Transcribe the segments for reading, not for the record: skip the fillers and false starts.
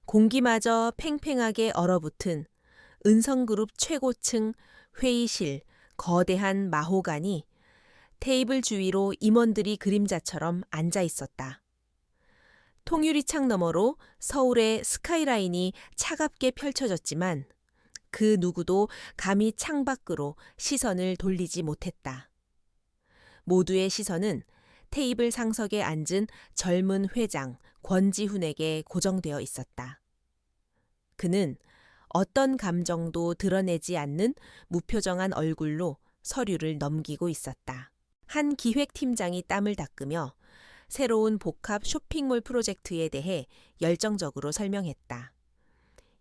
공기마저 팽팽하게 얼어붙은 은성그룹 최고층 회의실 거대한 마호간이 테이블 주위로 임원들이 그림자처럼 앉아 있었다. 통유리창 너머로 서울의 스카이라인이 차갑게 펼쳐졌지만 그 누구도 감히 창밖으로 시선을 돌리지 못했다. 모두의 시선은 테이블 상석에 앉은 젊은 회장 권지훈에게 고정되어 있었다. 그는 어떤 감정도 드러내지 않는 무표정한 얼굴로 서류를 넘기고 있었다. 한 기획팀장이 땀을 닦으며 새로운 복합 쇼핑몰 프로젝트에 대해 열정적으로 설명했다.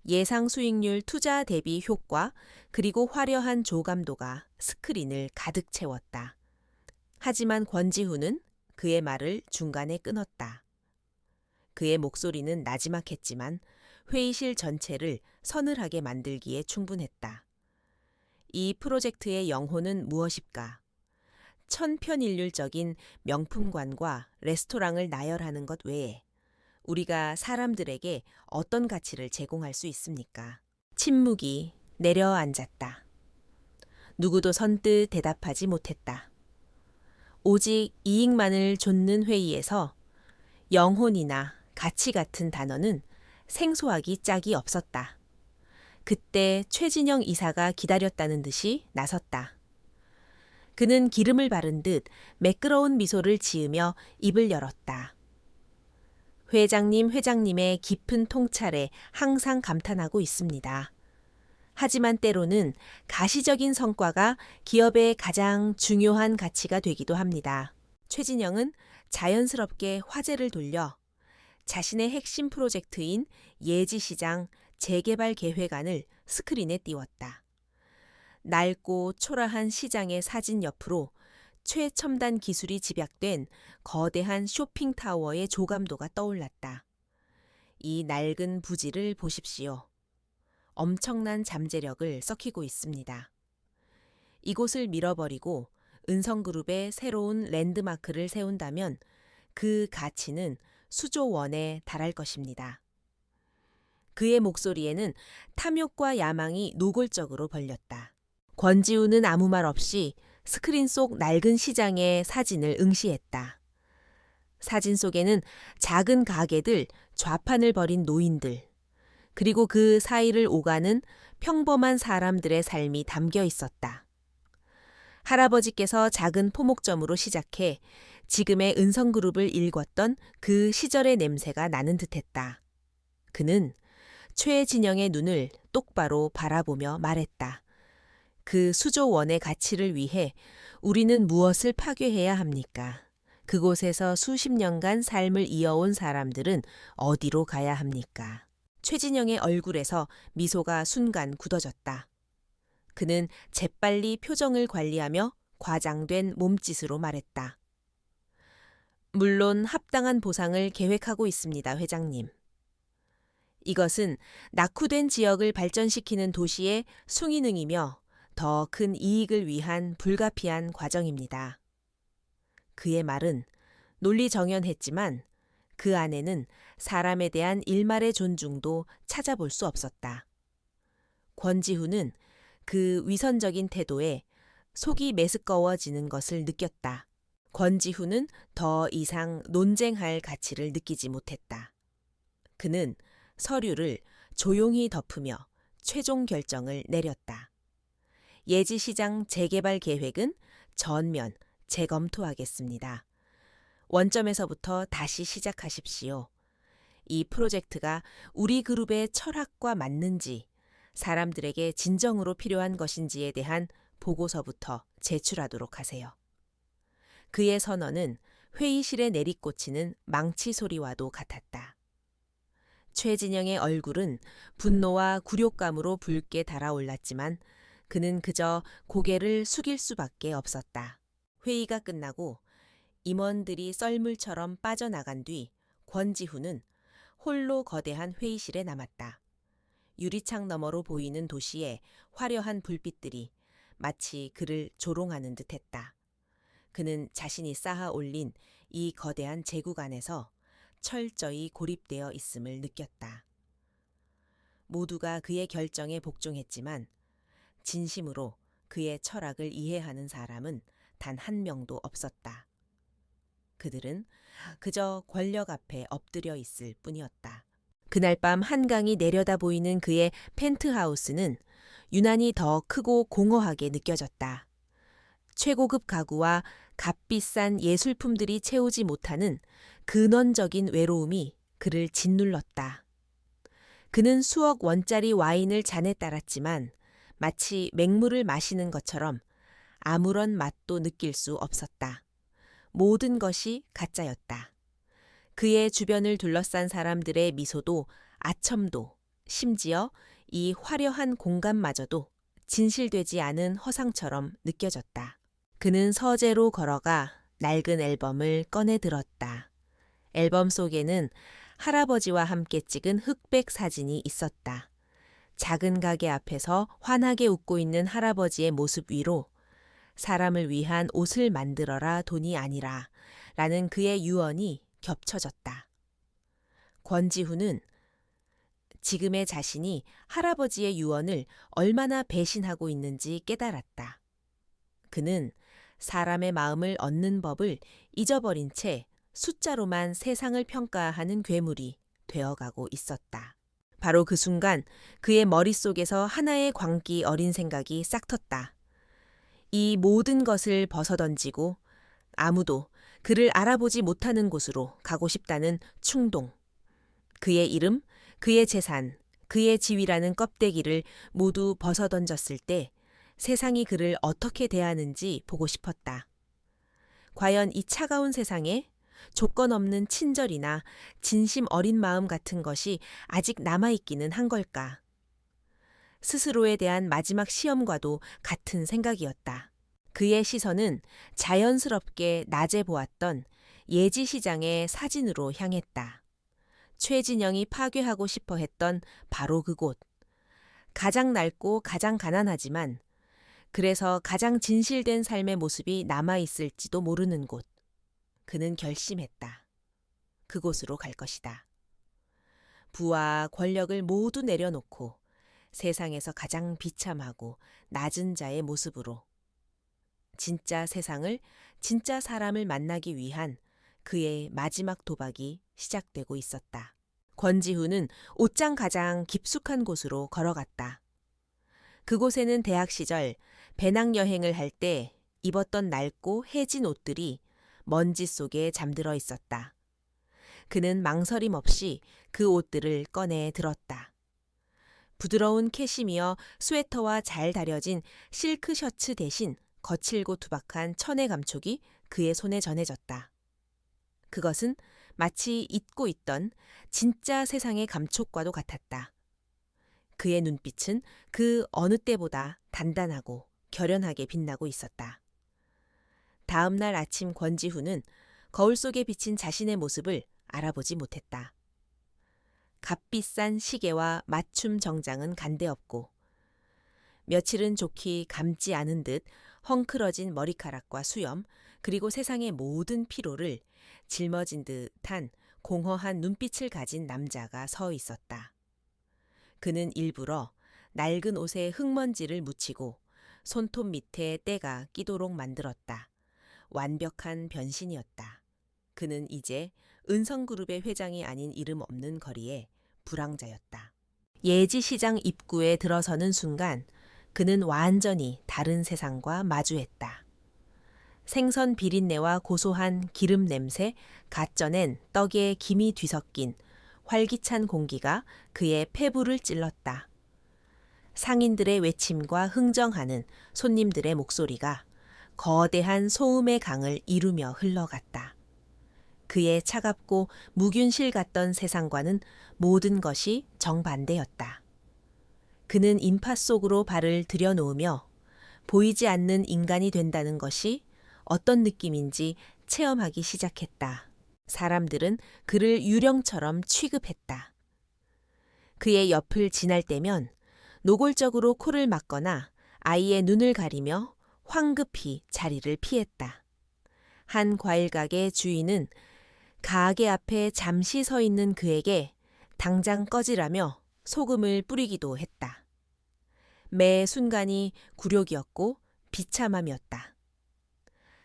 예상 수익률 투자 대비 효과 그리고 화려한 조감도가 스크린을 가득 채웠다. 하지만 권지훈은 그의 말을 중간에 끊었다. 그의 목소리는 나지막했지만 회의실 전체를 서늘하게 만들기에 충분했다. 이 프로젝트의 영혼은 무엇일까? 천편일률적인 명품관과 레스토랑을 나열하는 것 외에 우리가 사람들에게 어떤 가치를 제공할 수 있습니까? 침묵이 내려앉았다. 누구도 선뜻 대답하지 못했다. 오직 이익만을 좇는 회의에서 영혼이나 가치 같은 단어는 생소하기 짝이 없었다. 그때 최진영 이사가 기다렸다는 듯이 나섰다. 그는 기름을 바른 듯 매끄러운 미소를 지으며 입을 열었다. 회장님의 깊은 통찰에 항상 감탄하고 있습니다. 하지만 때로는 가시적인 성과가 기업의 가장 중요한 가치가 되기도 합니다. 최진영은 자연스럽게 화제를 돌려 자신의 핵심 프로젝트인 예지시장 재개발 계획안을 스크린에 띄웠다. 낡고 초라한 시장의 사진 옆으로 최첨단 기술이 집약된 거대한 쇼핑타워의 조감도가 떠올랐다. 이 낡은 부지를 보십시오. 엄청난 잠재력을 썩히고 있습니다. 이곳을 밀어버리고 은성그룹의 새로운 랜드마크를 세운다면 그 가치는 수조 원에 달할 것입니다. 그의 목소리에는 탐욕과 야망이 노골적으로 벌렸다. 권지우는 아무 말 없이 스크린 속 낡은 시장의 사진을 응시했다. 사진 속에는 작은 가게들, 좌판을 벌인 노인들, 그리고 그 사이를 오가는 평범한 사람들의 삶이 담겨 있었다. 할아버지께서 작은 포목점으로 시작해 지금의 은성그룹을 일궜던 그 시절의 냄새가 나는 듯했다. 그는 최진영의 눈을 똑바로 바라보며 말했다. 그 수조 원의 가치를 위해 우리는 무엇을 파괴해야 합니까? 그곳에서 수십 년간 삶을 이어온 사람들은 어디로 가야 합니까? 최진영의 얼굴에서 미소가 순간 굳어졌다. 그는 재빨리 표정을 관리하며 과장된 몸짓으로 말했다. 물론 합당한 보상을 계획하고 있습니다, 회장님. 이것은 낙후된 지역을 발전시키는 도시의 순기능이며 더 큰 이익을 위한 불가피한 과정입니다. 그의 말은 논리정연했지만 그 안에는 사람에 대한 일말의 존중도 찾아볼 수 없었다. 권지훈은 그 위선적인 태도에 속이 메스꺼워지는 것을 느꼈다. 권지훈은 더 이상 논쟁할 가치를 느끼지 못했다. 그는 서류를 조용히 덮으며 최종 결정을 내렸다. 예지시장 재개발 계획은 전면 재검토하겠습니다. 원점에서부터 다시 시작하십시오. 이 프로젝트가 우리 그룹의 철학과 맞는지, 사람들에게 진정으로 필요한 것인지에 대한 보고서부터 제출하도록 하세요. 그의 선언은 회의실에 내리꽂히는 망치 소리와도 같았다. 최진영의 얼굴은 분노와 굴욕감으로 붉게 달아올랐지만 그는 그저 고개를 숙일 수밖에 없었다. 회의가 끝나고 임원들이 썰물처럼 빠져나간 뒤 권지훈은 홀로 거대한 회의실에 남았다. 유리창 너머로 보이는 도시의 화려한 불빛들이 마치 그를 조롱하는 듯했다. 그는 자신이 쌓아 올린 이 거대한 제국 안에서 철저히 고립되어 있음을 느꼈다. 모두가 그의 결정에 복종했지만 진심으로 그의 철학을 이해하는 사람은 단 한 명도 없었다. 그들은 그저 권력 앞에 엎드려 있을 뿐이었다. 그날 밤 한강이 내려다 보이는 그의 펜트하우스는 유난히 더 크고 공허하게 느껴졌다. 최고급 가구와 값비싼 예술품들이 채우지 못하는 근원적인 외로움이 그를 짓눌렀다. 그는 수억 원짜리 와인을 잔에 따랐지만 마치 맹물을 마시는 것처럼 아무런 맛도 느낄 수 없었다. 모든 것이 가짜였다. 그의 주변을 둘러싼 사람들의 미소도 아첨도 심지어 이 화려한 공간마저도 진실되지 않은 허상처럼 느껴졌다. 그는 서재로 걸어가 낡은 앨범을 꺼내 들었다. 앨범 속에는 할아버지와 함께 찍은 흑백 사진이 있었다. 작은 가게 앞에서 환하게 웃고 있는 할아버지의 모습 위로 사람을 위한 옷을 만들어라 돈이 아니라 라는 그의 유언이 겹쳐졌다. 권지훈은 지금의 자신이 할아버지의 유언을 얼마나 배신하고 있는지 깨달았다. 그는 사람의 마음을 얻는 법을 잊어버린 채 숫자로만 세상을 평가하는 괴물이 되어가고 있었다. 바로 그 순간 그의 머릿속에서 하나의 광기 어린 생각이 싹 텄다. 이 모든 것을 벗어던지고 아무도 그를 알아보지 못하는 곳으로 가고 싶다는 충동. 그의 이름, 그의 재산, 그의 지위라는 껍데기를 모두 벗어던졌을 때 세상이 그를 어떻게 대하는지 보고 싶었다. 과연 이 차가운 세상에 조건 없는 친절이나 진심 어린 마음 같은 것이 아직 남아있기는 한 걸까? 스스로에 대한 마지막 시험과도 같은 생각이었다. 그의 시선은 자연스럽게 낮에 보았던 예지시장의 사진으로 향했다. 최진영이 파괴하고 싶어 했던 바로 그곳. 가장 낡고 가장 가난하지만 그래서 가장 진실된 삶의 모습이 남아있을지도 모르는 곳. 그는 결심했다. 그곳으로 갈 것이다. 부와 권력을 모두 내려놓고 세상에서 가장 비참하고 낮은 자의 모습으로 진짜 세상을, 진짜 사람을 만나기 위한 그의 마지막 도박이 시작되고 있었다. 권지훈은 옷장 가장 깊숙한 곳으로 걸어갔다. 그곳에는 대학 시절 배낭여행을 할 때 입었던 낡고 해진 옷들이 먼지 속에 잠들어 있었다. 그는 망설임 없이 그 옷들을 꺼내 들었다. 부드러운 캐시미어 스웨터와 잘 다려진 실크 셔츠 대신 거칠고 투박한 천의 감촉이 그의 손에 전해졌다. 그것은 마치 잊고 있던 진짜 세상의 감촉과도 같았다. 그의 눈빛은 그 어느 때보다 단단하고 결연하게 빛나고 있었다. 다음 날 아침 권지훈은 거울 속에 비친 자신의 모습을 알아보지 못했다. 값비싼 시계와 맞춤 정장은 간데없고 며칠은 좋게 감지 않은 듯 헝클어진 머리카락과 수염 그리고 세상의 모든 피로를 짊어진 듯한 공허한 눈빛을 가진 남자가 서 있었다. 그는 일부러 낡은 옷에 흙먼지를 묻히고 손톱 밑에 때가 끼도록 만들었다. 완벽한 변신이었다. 그는 이제 은성그룹의 회장이 아닌 이름 없는 거리에 불황자였다. 예지시장 입구에 들어서는 순간 그는 완전히 다른 세상과 마주했다. 생선 비린내와 고소한 기름 냄새, 갓 쪄낸 떡에 김이 뒤섞인 활기찬 공기가 그의 폐부를 찔렀다. 상인들의 외침과 흥정하는 손님들의 목소리가 거대한 소음의 강을 이루며 흘러갔다. 그의 차갑고 무균실 같던 세상과는 모든 것이 정반대였다. 그는 인파 속으로 발을 들여놓으며 보이지 않는 인간이 된다는 것이 어떤 느낌인지 체험하기 시작했다. 사람들은 그를 유령처럼 취급했다. 그의 옆을 지날 때면 노골적으로 코를 막거나 아이의 눈을 가리며 황급히 자리를 피했다. 한 과일가게 주인은 가게 앞에 잠시 서 있는 그에게 당장 꺼지라며 소금을 뿌리기도 했다. 매 순간이 굴욕이었고 비참함이었다.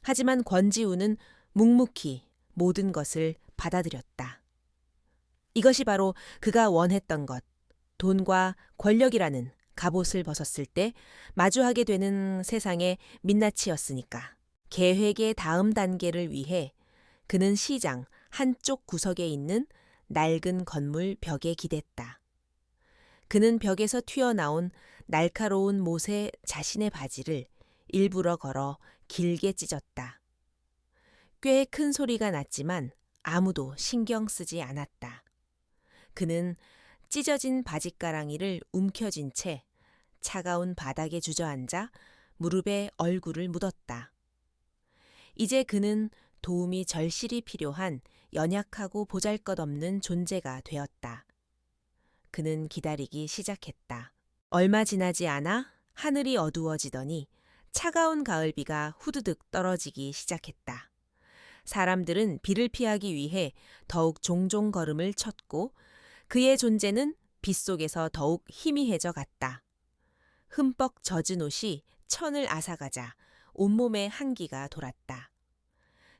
하지만 권지우는 묵묵히 모든 것을 받아들였다. 이것이 바로 그가 원했던 것, 돈과 권력이라는 갑옷을 벗었을 때 마주하게 되는 세상의 민낯이었으니까. 계획의 다음 단계를 위해 그는 시장 한쪽 구석에 있는 낡은 건물 벽에 기댔다. 그는 벽에서 튀어나온 날카로운 못에 자신의 바지를 일부러 걸어 길게 찢었다. 꽤 큰 소리가 났지만 아무도 신경 쓰지 않았다. 그는 찢어진 바지가랑이를 움켜쥔 채 차가운 바닥에 주저앉아 무릎에 얼굴을 묻었다. 이제 그는 도움이 절실히 필요한 연약하고 보잘것없는 존재가 되었다. 그는 기다리기 시작했다. 얼마 지나지 않아 하늘이 어두워지더니 차가운 가을비가 후드득 떨어지기 시작했다. 사람들은 비를 피하기 위해 더욱 종종 걸음을 쳤고 그의 존재는 빗속에서 더욱 희미해져 갔다. 흠뻑 젖은 옷이 천을 앗아가자 온몸에 한기가 돌았다.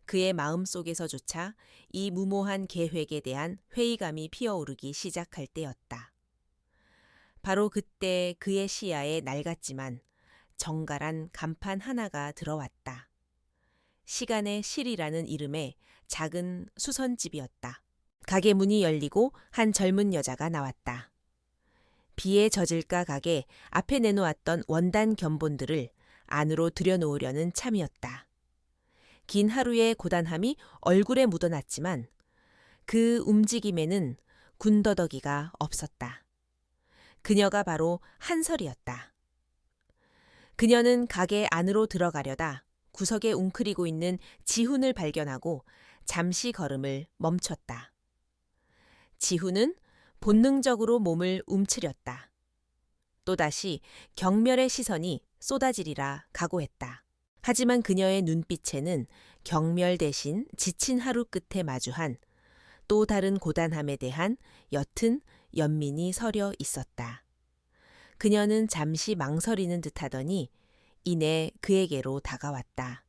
그의 마음속에서조차 이 무모한 계획에 대한 회의감이 피어오르기 시작할 때였다. 바로 그때 그의 시야에 낡았지만 정갈한 간판 하나가 들어왔다. 시간의 실이라는 이름의 작은 수선집이었다. 가게 문이 열리고 한 젊은 여자가 나왔다. 비에 젖을까 가게 앞에 내놓았던 원단 견본들을 안으로 들여놓으려는 참이었다. 긴 하루의 고단함이 얼굴에 묻어났지만 그 움직임에는 군더더기가 없었다. 그녀가 바로 한설이었다. 그녀는 가게 안으로 들어가려다 구석에 웅크리고 있는 지훈을 발견하고 잠시 걸음을 멈췄다. 지훈은 본능적으로 몸을 움츠렸다. 또다시 경멸의 시선이 쏟아지리라 각오했다. 하지만 그녀의 눈빛에는 경멸 대신 지친 하루 끝에 마주한 또 다른 고단함에 대한 옅은 연민이 서려 있었다. 그녀는 잠시 망설이는 듯하더니 이내 그에게로 다가왔다.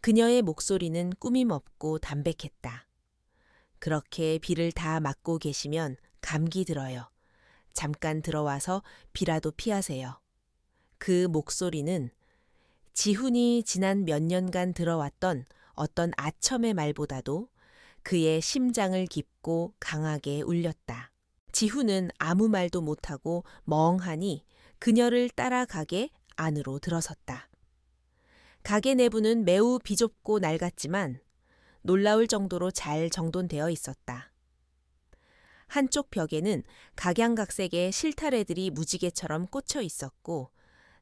그녀의 목소리는 꾸밈없고 담백했다. 그렇게 비를 다 맞고 계시면 감기 들어요. 잠깐 들어와서 비라도 피하세요. 그 목소리는 지훈이 지난 몇 년간 들어왔던 어떤 아첨의 말보다도 그의 심장을 깊고 강하게 울렸다. 지훈은 아무 말도 못하고 멍하니 그녀를 따라가게 안으로 들어섰다. 가게 내부는 매우 비좁고 낡았지만 놀라울 정도로 잘 정돈되어 있었다. 한쪽 벽에는 각양각색의 실타래들이 무지개처럼 꽂혀 있었고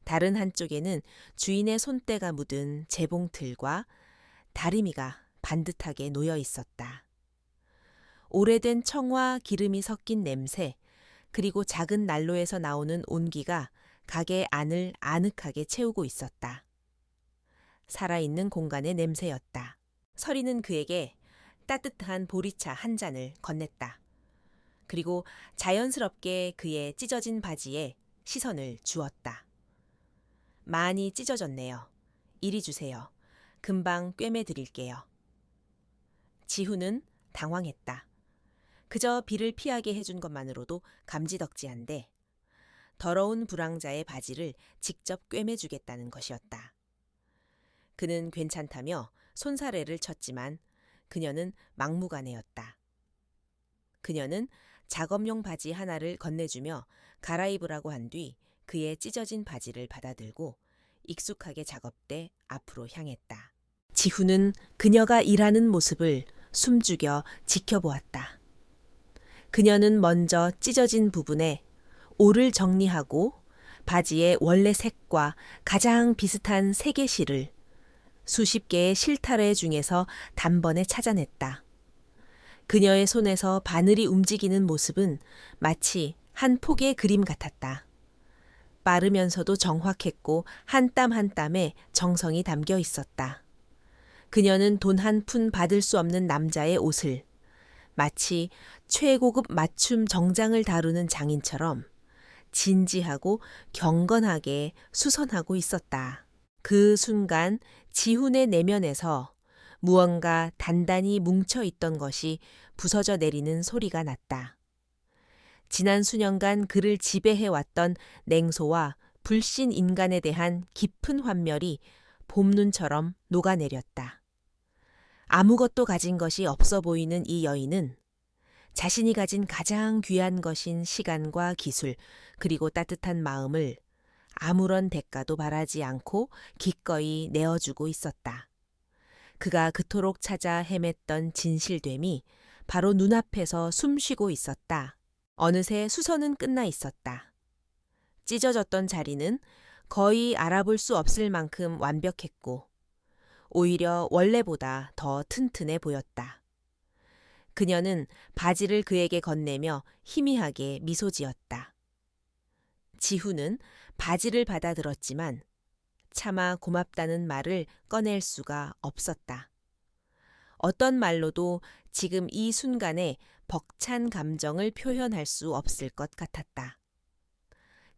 다른 한쪽에는 주인의 손때가 묻은 재봉틀과 다리미가 반듯하게 놓여 있었다. 오래된 청과 기름이 섞인 냄새, 그리고 작은 난로에서 나오는 온기가 가게 안을 아늑하게 채우고 있었다. 살아있는 공간의 냄새였다. 서리는 그에게 따뜻한 보리차 한 잔을 건넸다. 그리고 자연스럽게 그의 찢어진 바지에 시선을 주었다. 많이 찢어졌네요. 이리 주세요. 금방 꿰매 드릴게요. 지훈은 당황했다. 그저 비를 피하게 해준 것만으로도 감지덕지한데 더러운 불황자의 바지를 직접 꿰매주겠다는 것이었다. 그는 괜찮다며 손사래를 쳤지만 그녀는 막무가내였다. 그녀는 작업용 바지 하나를 건네주며 갈아입으라고 한 뒤 그의 찢어진 바지를 받아들고 익숙하게 작업대 앞으로 향했다. 지훈은 그녀가 일하는 모습을 숨죽여 지켜보았다. 그녀는 먼저 찢어진 부분에 올을 정리하고 바지의 원래 색과 가장 비슷한 색의 실을 수십 개의 실타래 중에서 단번에 찾아냈다. 그녀의 손에서 바늘이 움직이는 모습은 마치 한 폭의 그림 같았다. 빠르면서도 정확했고 한 땀 한 땀에 정성이 담겨 있었다. 그녀는 돈 한 푼 받을 수 없는 남자의 옷을 마치 최고급 맞춤 정장을 다루는 장인처럼 진지하고 경건하게 수선하고 있었다. 그 순간 지훈의 내면에서 무언가 단단히 뭉쳐 있던 것이 부서져 내리는 소리가 났다. 지난 수년간 그를 지배해왔던 냉소와 불신 인간에 대한 깊은 환멸이 봄눈처럼 녹아내렸다. 아무것도 가진 것이 없어 보이는 이 여인은 자신이 가진 가장 귀한 것인 시간과 기술, 그리고 따뜻한 마음을 아무런 대가도 바라지 않고 기꺼이 내어주고 있었다. 그가 그토록 찾아 헤맸던 진실됨이 바로 눈앞에서 숨쉬고 있었다. 어느새 수선은 끝나 있었다. 찢어졌던 자리는 거의 알아볼 수 없을 만큼 완벽했고 오히려 원래보다 더 튼튼해 보였다. 그녀는 바지를 그에게 건네며 희미하게 미소 지었다. 지훈은 바지를 받아들었지만 차마 고맙다는 말을 꺼낼 수가 없었다. 어떤 말로도 지금 이 순간에 벅찬 감정을 표현할 수 없을 것 같았다.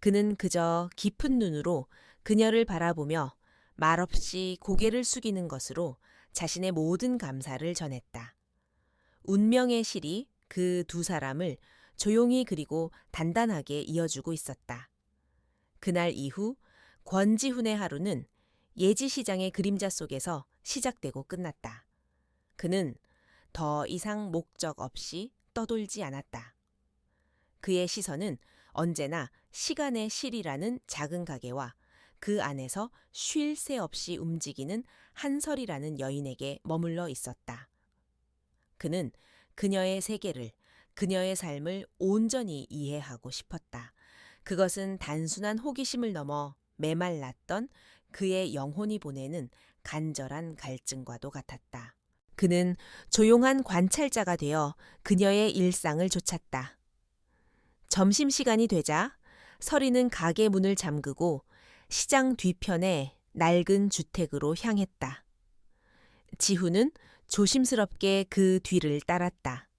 그는 그저 깊은 눈으로 그녀를 바라보며 말없이 고개를 숙이는 것으로 자신의 모든 감사를 전했다. 운명의 실이 그 두 사람을 조용히 그리고 단단하게 이어주고 있었다. 그날 이후 권지훈의 하루는 예지시장의 그림자 속에서 시작되고 끝났다. 그는 더 이상 목적 없이 떠돌지 않았다. 그의 시선은 언제나 시간의 실이라는 작은 가게와 그 안에서 쉴 새 없이 움직이는 한설이라는 여인에게 머물러 있었다. 그는 그녀의 세계를, 그녀의 삶을 온전히 이해하고 싶었다. 그것은 단순한 호기심을 넘어 메말랐던 그의 영혼이 보내는 간절한 갈증과도 같았다. 그는 조용한 관찰자가 되어 그녀의 일상을 좇았다. 점심시간이 되자 서리는 가게 문을 잠그고 시장 뒤편의 낡은 주택으로 향했다. 지훈은 조심스럽게 그 뒤를 따랐다.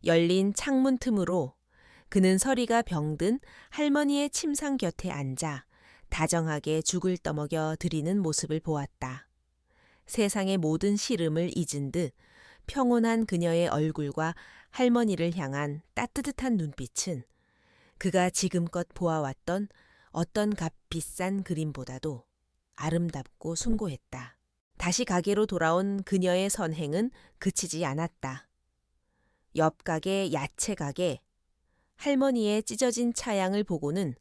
열린 창문 틈으로 그는 서리가 병든 할머니의 침상 곁에 앉아 다정하게 죽을 떠먹여 드리는 모습을 보았다. 세상의 모든 시름을 잊은 듯 평온한 그녀의 얼굴과 할머니를 향한 따뜻한 눈빛은 그가 지금껏 보아왔던 어떤 값비싼 그림보다도 아름답고 숭고했다. 다시 가게로 돌아온 그녀의 선행은 그치지 않았다. 옆 가게 야채 가게, 할머니의 찢어진 차양을 보고는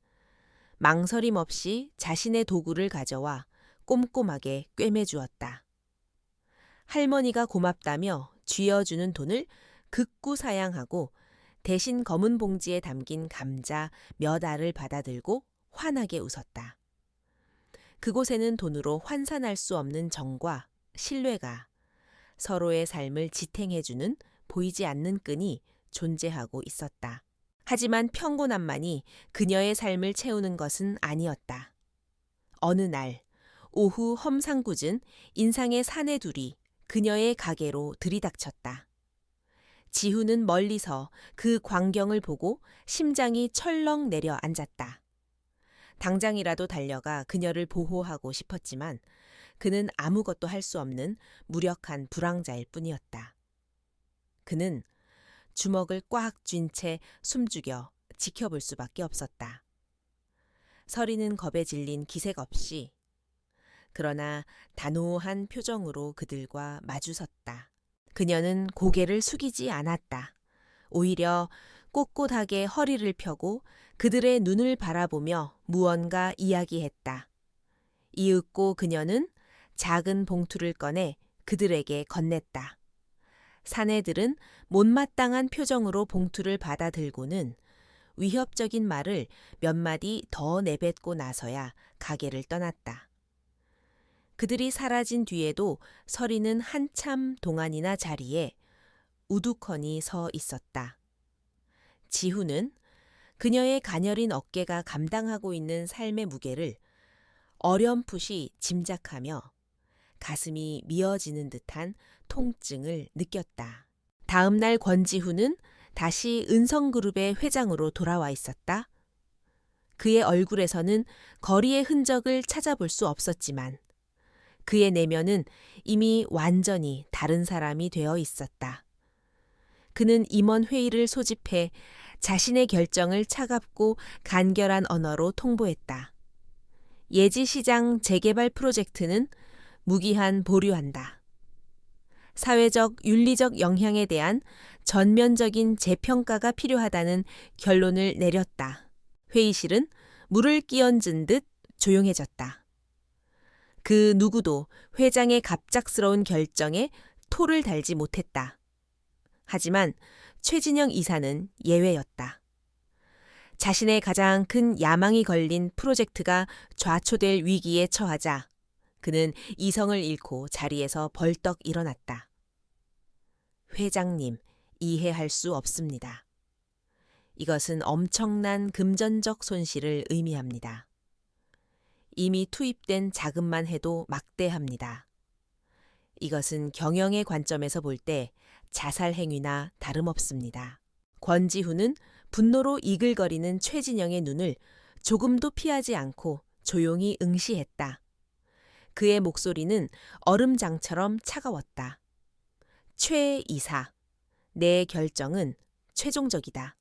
망설임 없이 자신의 도구를 가져와 꼼꼼하게 꿰매주었다. 할머니가 고맙다며 쥐어주는 돈을 극구 사양하고 대신 검은 봉지에 담긴 감자 몇 알을 받아들고 환하게 웃었다. 그곳에는 돈으로 환산할 수 없는 정과 신뢰가, 서로의 삶을 지탱해주는 보이지 않는 끈이 존재하고 있었다. 하지만 평온함만이 그녀의 삶을 채우는 것은 아니었다. 어느 날 오후 험상궂은 인상의 사내둘이 그녀의 가게로 들이닥쳤다. 지훈은 멀리서 그 광경을 보고 심장이 철렁 내려앉았다. 당장이라도 달려가 그녀를 보호하고 싶었지만 그는 아무것도 할 수 없는 무력한 불황자일 뿐이었다. 그는 주먹을 꽉 쥔 채 숨죽여 지켜볼 수밖에 없었다. 서리는 겁에 질린 기색 없이 그러나 단호한 표정으로 그들과 마주섰다. 그녀는 고개를 숙이지 않았다. 오히려 꼿꼿하게 허리를 펴고 그들의 눈을 바라보며 무언가 이야기했다. 이윽고 그녀는 작은 봉투를 꺼내 그들에게 건넸다. 사내들은 못마땅한 표정으로 봉투를 받아들고는 위협적인 말을 몇 마디 더 내뱉고 나서야 가게를 떠났다. 그들이 사라진 뒤에도 서리는 한참 동안이나 자리에 우두커니 서 있었다. 지훈은 그녀의 가녀린 어깨가 감당하고 있는 삶의 무게를 어렴풋이 짐작하며 가슴이 미어지는 듯한 통증을 느꼈다. 다음 날 권지훈은 다시 은성그룹의 회장으로 돌아와 있었다. 그의 얼굴에서는 거리의 흔적을 찾아볼 수 없었지만 그의 내면은 이미 완전히 다른 사람이 되어 있었다. 그는 임원 회의를 소집해 자신의 결정을 차갑고 간결한 언어로 통보했다. 예지시장 재개발 프로젝트는 무기한 보류한다. 사회적 윤리적 영향에 대한 전면적인 재평가가 필요하다는 결론을 내렸다. 회의실은 물을 끼얹은 듯 조용해졌다. 그 누구도 회장의 갑작스러운 결정에 토를 달지 못했다. 하지만 최진영 이사는 예외였다. 자신의 가장 큰 야망이 걸린 프로젝트가 좌초될 위기에 처하자 그는 이성을 잃고 자리에서 벌떡 일어났다. 회장님, 이해할 수 없습니다. 이것은 엄청난 금전적 손실을 의미합니다. 이미 투입된 자금만 해도 막대합니다. 이것은 경영의 관점에서 볼 때 자살 행위나 다름없습니다. 권지훈은 분노로 이글거리는 최진영의 눈을 조금도 피하지 않고 조용히 응시했다. 그의 목소리는 얼음장처럼 차가웠다. 최 이사, 내 결정은 최종적이다.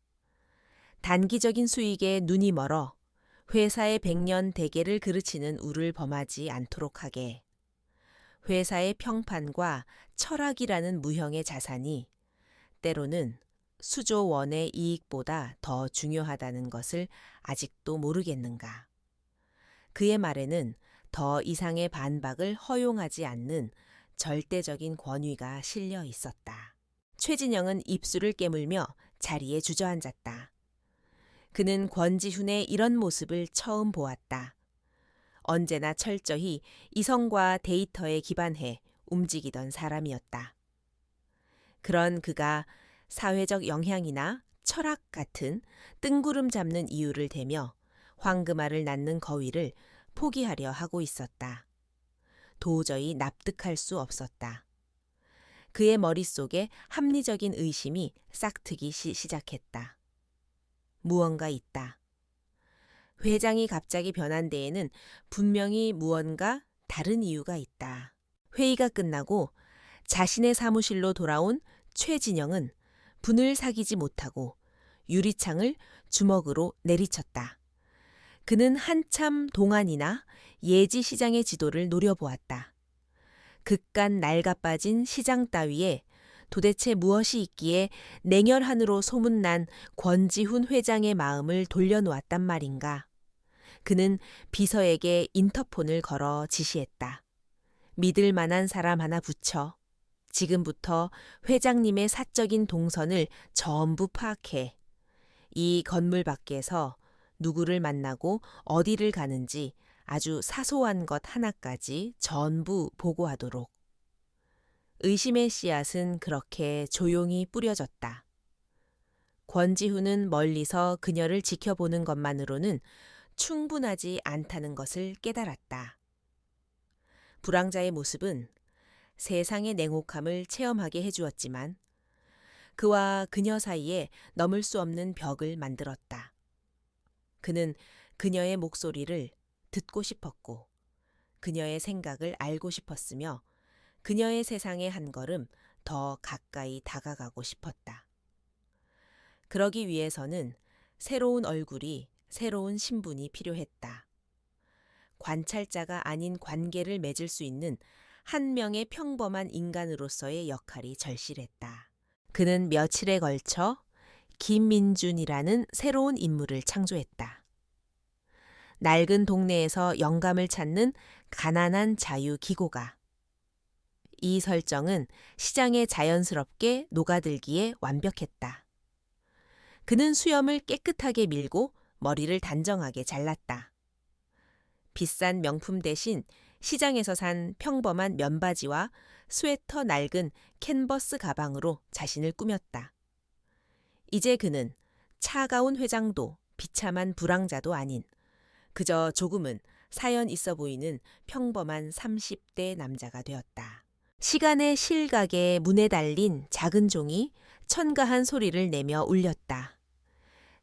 단기적인 수익에 눈이 멀어 회사의 100년 대계를 그르치는 우를 범하지 않도록 하게. 회사의 평판과 철학이라는 무형의 자산이 때로는 수조 원의 이익보다 더 중요하다는 것을 아직도 모르겠는가. 그의 말에는 더 이상의 반박을 허용하지 않는 절대적인 권위가 실려 있었다. 최진영은 입술을 깨물며 자리에 주저앉았다. 그는 권지훈의 이런 모습을 처음 보았다. 언제나 철저히 이성과 데이터에 기반해 움직이던 사람이었다. 그런 그가 사회적 영향이나 철학 같은 뜬구름 잡는 이유를 대며 황금알을 낳는 거위를 포기하려 하고 있었다. 도저히 납득할 수 없었다. 그의 머릿속에 합리적인 의심이 싹트기 시작했다. 무언가 있다. 회장이 갑자기 변한 데에는 분명히 무언가 다른 이유가 있다. 회의가 끝나고 자신의 사무실로 돌아온 최진영은 분을 사귀지 못하고 유리창을 주먹으로 내리쳤다. 그는 한참 동안이나 예지시장의 지도를 노려보았다. 극간 낡아빠진 시장 따위에 도대체 무엇이 있기에 냉혈한으로 소문난 권지훈 회장의 마음을 돌려놓았단 말인가. 그는 비서에게 인터폰을 걸어 지시했다. 믿을 만한 사람 하나 붙여. 지금부터 회장님의 사적인 동선을 전부 파악해. 이 건물 밖에서 누구를 만나고 어디를 가는지 아주 사소한 것 하나까지 전부 보고하도록. 의심의 씨앗은 그렇게 조용히 뿌려졌다. 권지훈은 멀리서 그녀를 지켜보는 것만으로는 충분하지 않다는 것을 깨달았다. 불황자의 모습은 세상의 냉혹함을 체험하게 해주었지만 그와 그녀 사이에 넘을 수 없는 벽을 만들었다. 그는 그녀의 목소리를 듣고 싶었고 그녀의 생각을 알고 싶었으며 그녀의 세상에 한 걸음 더 가까이 다가가고 싶었다. 그러기 위해서는 새로운 얼굴이, 새로운 신분이 필요했다. 관찰자가 아닌 관계를 맺을 수 있는 한 명의 평범한 인간으로서의 역할이 절실했다. 그는 며칠에 걸쳐 김민준이라는 새로운 인물을 창조했다. 낡은 동네에서 영감을 찾는 가난한 자유기고가. 이 설정은 시장에 자연스럽게 녹아들기에 완벽했다. 그는 수염을 깨끗하게 밀고 머리를 단정하게 잘랐다. 비싼 명품 대신 시장에서 산 평범한 면바지와 스웨터 낡은 캔버스 가방으로 자신을 꾸몄다. 이제 그는 차가운 회장도 비참한 불황자도 아닌 그저 조금은 사연 있어 보이는 평범한 30대 남자가 되었다. 시간의 실각에 문에 달린 작은 종이 천가한 소리를 내며 울렸다.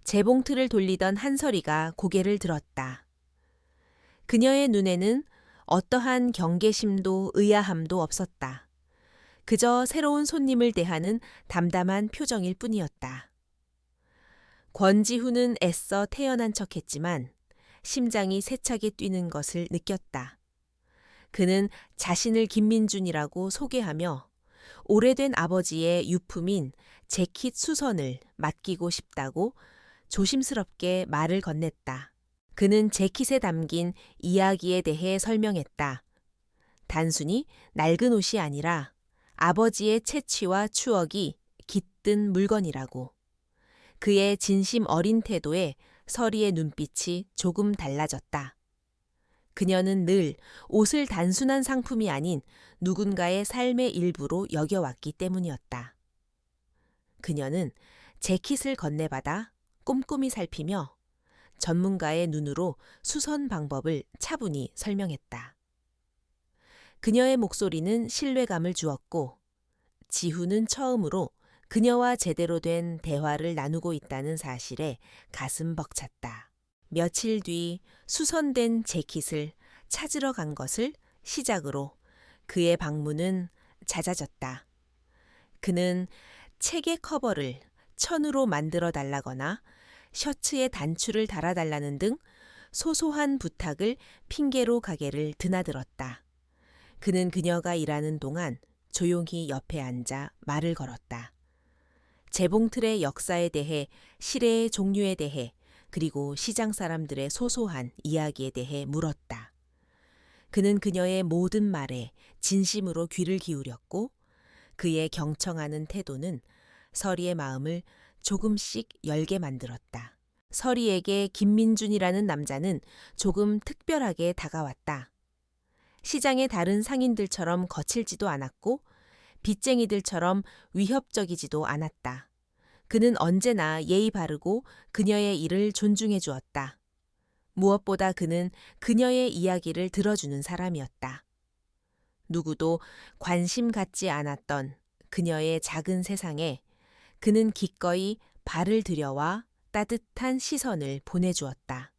재봉틀을 돌리던 한설이가 고개를 들었다. 그녀의 눈에는 어떠한 경계심도 의아함도 없었다. 그저 새로운 손님을 대하는 담담한 표정일 뿐이었다. 권지훈은 애써 태연한 척했지만 심장이 세차게 뛰는 것을 느꼈다. 그는 자신을 김민준이라고 소개하며 오래된 아버지의 유품인 재킷 수선을 맡기고 싶다고 조심스럽게 말을 건넸다. 그는 재킷에 담긴 이야기에 대해 설명했다. 단순히 낡은 옷이 아니라 아버지의 채취와 추억이 깃든 물건이라고. 그의 진심 어린 태도에 서리의 눈빛이 조금 달라졌다. 그녀는 늘 옷을 단순한 상품이 아닌 누군가의 삶의 일부로 여겨왔기 때문이었다. 그녀는 재킷을 건네받아 꼼꼼히 살피며 전문가의 눈으로 수선 방법을 차분히 설명했다. 그녀의 목소리는 신뢰감을 주었고 지훈은 처음으로 그녀와 제대로 된 대화를 나누고 있다는 사실에 가슴 벅찼다. 며칠 뒤 수선된 재킷을 찾으러 간 것을 시작으로 그의 방문은 잦아졌다. 그는 책의 커버를 천으로 만들어 달라거나 셔츠에 단추를 달아달라는 등 소소한 부탁을 핑계로 가게를 드나들었다. 그는 그녀가 일하는 동안 조용히 옆에 앉아 말을 걸었다. 재봉틀의 역사에 대해, 시래의 종류에 대해, 그리고 시장 사람들의 소소한 이야기에 대해 물었다. 그는 그녀의 모든 말에 진심으로 귀를 기울였고 그의 경청하는 태도는 서리의 마음을 조금씩 열게 만들었다. 서리에게 김민준이라는 남자는 조금 특별하게 다가왔다. 시장의 다른 상인들처럼 거칠지도 않았고 빚쟁이들처럼 위협적이지도 않았다. 그는 언제나 예의 바르고 그녀의 일을 존중해 주었다. 무엇보다 그는 그녀의 이야기를 들어주는 사람이었다. 누구도 관심 갖지 않았던 그녀의 작은 세상에 그는 기꺼이 발을 들여와 따뜻한 시선을 보내주었다.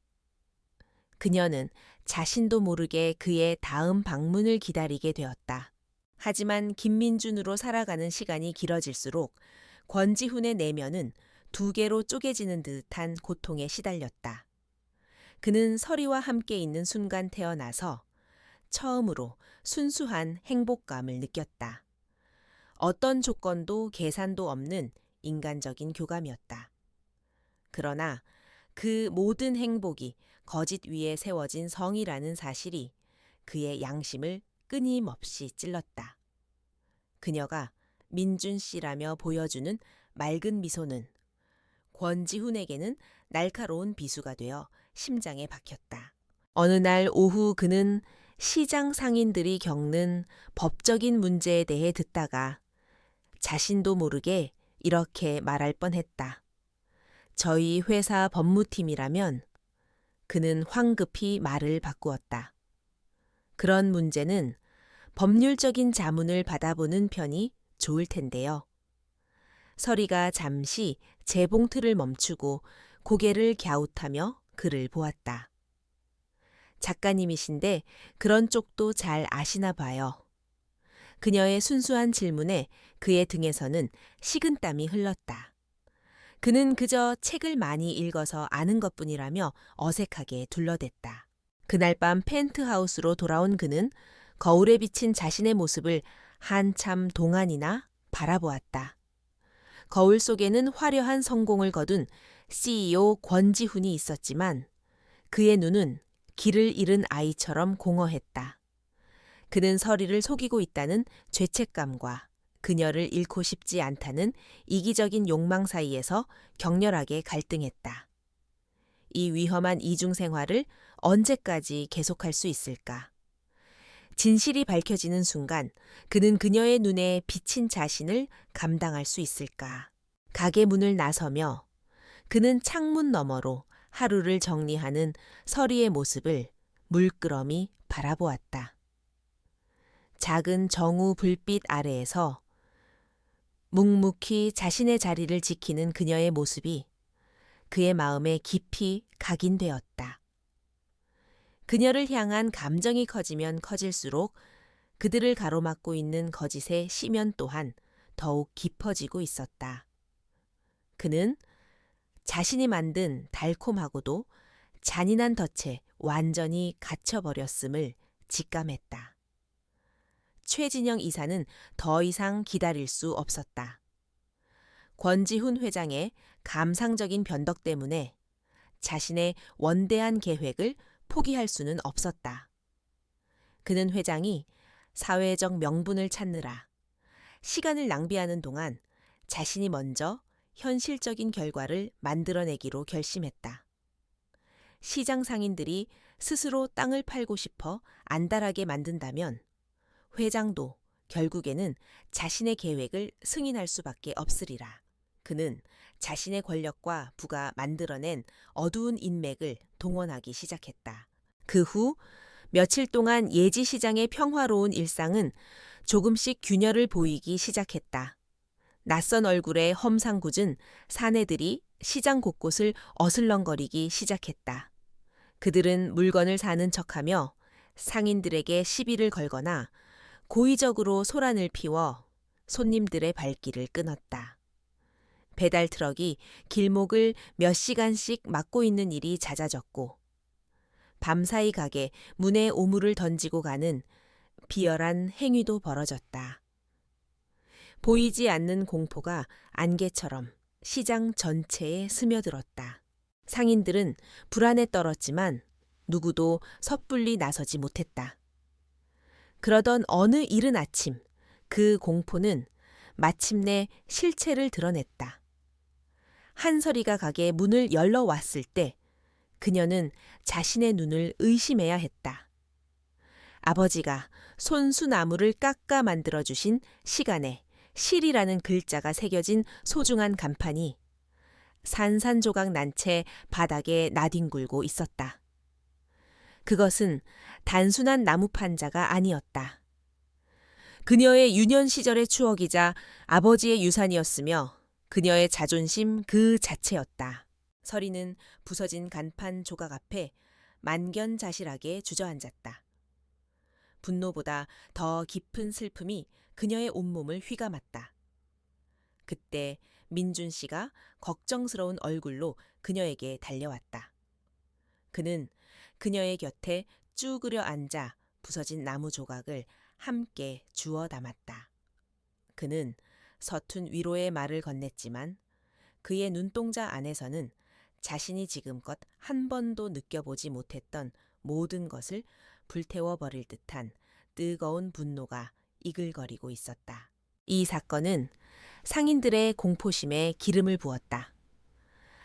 그녀는 자신도 모르게 그의 다음 방문을 기다리게 되었다. 하지만 김민준으로 살아가는 시간이 길어질수록 권지훈의 내면은 두 개로 쪼개지는 듯한 고통에 시달렸다. 그는 서리와 함께 있는 순간 태어나서 처음으로 순수한 행복감을 느꼈다. 어떤 조건도 계산도 없는 인간적인 교감이었다. 그러나 그 모든 행복이 거짓 위에 세워진 성이라는 사실이 그의 양심을 끊임없이 찔렀다. 그녀가 민준 씨라며 보여주는 맑은 미소는 권지훈에게는 날카로운 비수가 되어 심장에 박혔다. 어느 날 오후 그는 시장 상인들이 겪는 법적인 문제에 대해 듣다가 자신도 모르게 이렇게 말할 뻔했다. 저희 회사 법무팀이라면 그는 황급히 말을 바꾸었다. 그런 문제는 법률적인 자문을 받아보는 편이 좋을 텐데요. 서리가 잠시 재봉틀을 멈추고 고개를 갸웃하며 그를 보았다. 작가님이신데 그런 쪽도 잘 아시나 봐요. 그녀의 순수한 질문에 그의 등에서는 식은땀이 흘렀다. 그는 그저 책을 많이 읽어서 아는 것뿐이라며 어색하게 둘러댔다. 그날 밤 펜트하우스로 돌아온 그는 거울에 비친 자신의 모습을 한참 동안이나 바라보았다. 거울 속에는 화려한 성공을 거둔 CEO 권지훈이 있었지만 그의 눈은 길을 잃은 아이처럼 공허했다. 그는 서리를 속이고 있다는 죄책감과 그녀를 잃고 싶지 않다는 이기적인 욕망 사이에서 격렬하게 갈등했다. 이 위험한 이중 생활을 언제까지 계속할 수 있을까? 진실이 밝혀지는 순간 그는 그녀의 눈에 비친 자신을 감당할 수 있을까? 가게 문을 나서며 그는 창문 너머로 하루를 정리하는 서리의 모습을 물끄러미 바라보았다. 작은 정우 불빛 아래에서 묵묵히 자신의 자리를 지키는 그녀의 모습이 그의 마음에 깊이 각인되었다. 그녀를 향한 감정이 커지면 커질수록 그들을 가로막고 있는 거짓의 심연 또한 더욱 깊어지고 있었다. 그는 자신이 만든 달콤하고도 잔인한 덫에 완전히 갇혀버렸음을 직감했다. 최진영 이사는 더 이상 기다릴 수 없었다. 권지훈 회장의 감상적인 변덕 때문에 자신의 원대한 계획을 포기할 수는 없었다. 그는 회장이 사회적 명분을 찾느라 시간을 낭비하는 동안 자신이 먼저 현실적인 결과를 만들어내기로 결심했다. 시장 상인들이 스스로 땅을 팔고 싶어 안달하게 만든다면 회장도 결국에는 자신의 계획을 승인할 수밖에 없으리라. 그는 자신의 권력과 부가 만들어낸 어두운 인맥을 동원하기 시작했다. 그 후 며칠 동안 예지 시장의 평화로운 일상은 조금씩 균열을 보이기 시작했다. 낯선 얼굴의 험상궂은 사내들이 시장 곳곳을 어슬렁거리기 시작했다. 그들은 물건을 사는 척하며 상인들에게 시비를 걸거나 고의적으로 소란을 피워 손님들의 발길을 끊었다. 배달 트럭이 길목을 몇 시간씩 막고 있는 일이 잦아졌고 밤사이 가게 문에 오물을 던지고 가는 비열한 행위도 벌어졌다. 보이지 않는 공포가 안개처럼 시장 전체에 스며들었다. 상인들은 불안에 떨었지만 누구도 섣불리 나서지 못했다. 그러던 어느 이른 아침 그 공포는 마침내 실체를 드러냈다. 한설이가 가게 문을 열러 왔을 때 그녀는 자신의 눈을 의심해야 했다. 아버지가 손수나무를 깎아 만들어주신 시간에 실이라는 글자가 새겨진 소중한 간판이 산산조각 난 채 바닥에 나뒹굴고 있었다. 그것은 단순한 나무 판자가 아니었다. 그녀의 유년 시절의 추억이자 아버지의 유산이었으며 그녀의 자존심 그 자체였다. 설이는 부서진 간판 조각 앞에 만견자실하게 주저앉았다. 분노보다 더 깊은 슬픔이 그녀의 온몸을 휘감았다. 그때 민준 씨가 걱정스러운 얼굴로 그녀에게 달려왔다. 그는 그녀의 곁에 쭈그려 앉아 부서진 나무 조각을 함께 주워 담았다. 그는 서툰 위로의 말을 건넸지만 그의 눈동자 안에서는 자신이 지금껏 한 번도 느껴보지 못했던 모든 것을 불태워버릴 듯한 뜨거운 분노가 이글거리고 있었다. 이 사건은 상인들의 공포심에 기름을 부었다.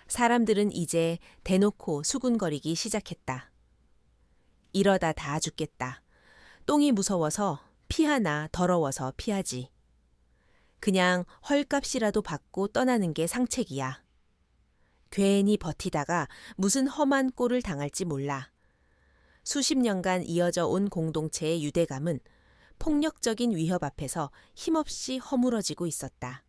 사람들은 이제 대놓고 수군거리기 시작했다. 이러다 다 죽겠다. 똥이 무서워서 피하나 더러워서 피하지. 그냥 헐값이라도 받고 떠나는 게 상책이야. 괜히 버티다가 무슨 험한 꼴을 당할지 몰라. 수십 년간 이어져 온 공동체의 유대감은 폭력적인 위협 앞에서 힘없이 허물어지고 있었다.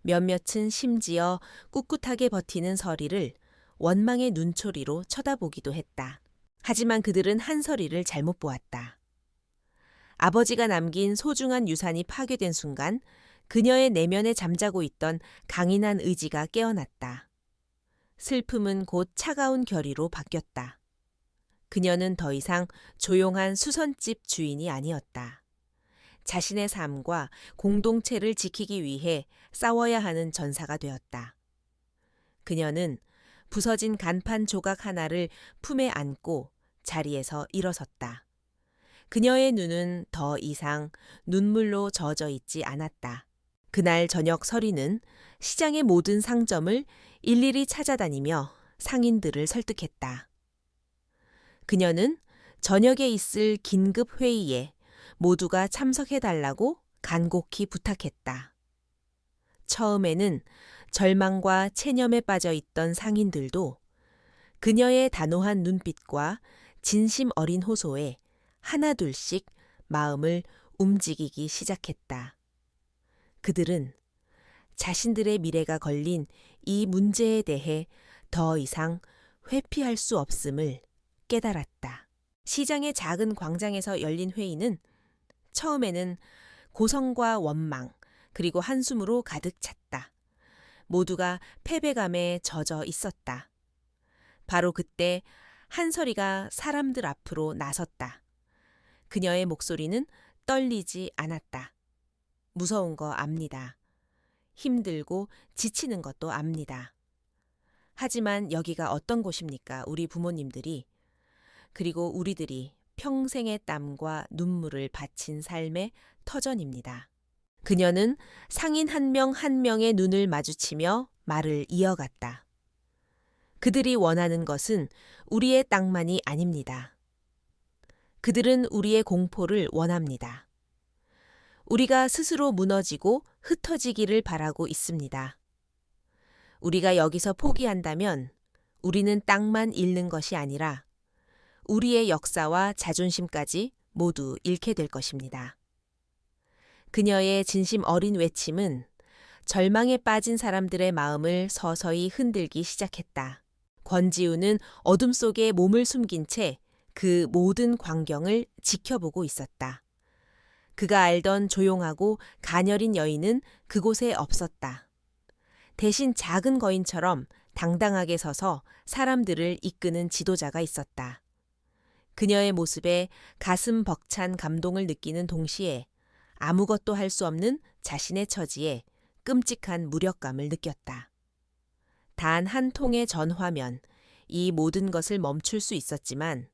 몇몇은 심지어 꿋꿋하게 버티는 설이를 원망의 눈초리로 쳐다보기도 했다. 하지만 그들은 한설이를 잘못 보았다. 아버지가 남긴 소중한 유산이 파괴된 순간 그녀의 내면에 잠자고 있던 강인한 의지가 깨어났다. 슬픔은 곧 차가운 결의로 바뀌었다. 그녀는 더 이상 조용한 수선집 주인이 아니었다. 자신의 삶과 공동체를 지키기 위해 싸워야 하는 전사가 되었다. 그녀는 부서진 간판 조각 하나를 품에 안고 자리에서 일어섰다. 그녀의 눈은 더 이상 눈물로 젖어 있지 않았다. 그날 저녁 설이는 시장의 모든 상점을 일일이 찾아다니며 상인들을 설득했다. 그녀는 저녁에 있을 긴급 회의에 모두가 참석해달라고 간곡히 부탁했다. 처음에는 절망과 체념에 빠져 있던 상인들도 그녀의 단호한 눈빛과 진심 어린 호소에 하나둘씩 마음을 움직이기 시작했다. 그들은 자신들의 미래가 걸린 이 문제에 대해 더 이상 회피할 수 없음을 깨달았다. 시장의 작은 광장에서 열린 회의는 처음에는 고성과 원망, 그리고 한숨으로 가득 찼다. 모두가 패배감에 젖어 있었다. 바로 그때 한설이가 사람들 앞으로 나섰다. 그녀의 목소리는 떨리지 않았다. 무서운 거 압니다. 힘들고 지치는 것도 압니다. 하지만 여기가 어떤 곳입니까? 우리 부모님들이, 그리고 우리들이 평생의 땀과 눈물을 바친 삶의 터전입니다. 그녀는 상인 한 명 한 명의 눈을 마주치며 말을 이어갔다. 그들이 원하는 것은 우리의 땅만이 아닙니다. 그들은 우리의 공포를 원합니다. 우리가 스스로 무너지고 흩어지기를 바라고 있습니다. 우리가 여기서 포기한다면 우리는 땅만 잃는 것이 아니라 우리의 역사와 자존심까지 모두 잃게 될 것입니다. 그녀의 진심 어린 외침은 절망에 빠진 사람들의 마음을 서서히 흔들기 시작했다. 권지우는 어둠 속에 몸을 숨긴 채 그 모든 광경을 지켜보고 있었다. 그가 알던 조용하고 가녀린 여인은 그곳에 없었다. 대신 작은 거인처럼 당당하게 서서 사람들을 이끄는 지도자가 있었다. 그녀의 모습에 가슴 벅찬 감동을 느끼는 동시에 아무것도 할 수 없는 자신의 처지에 끔찍한 무력감을 느꼈다. 단 한 통의 전화면, 이 모든 것을 멈출 수 있었지만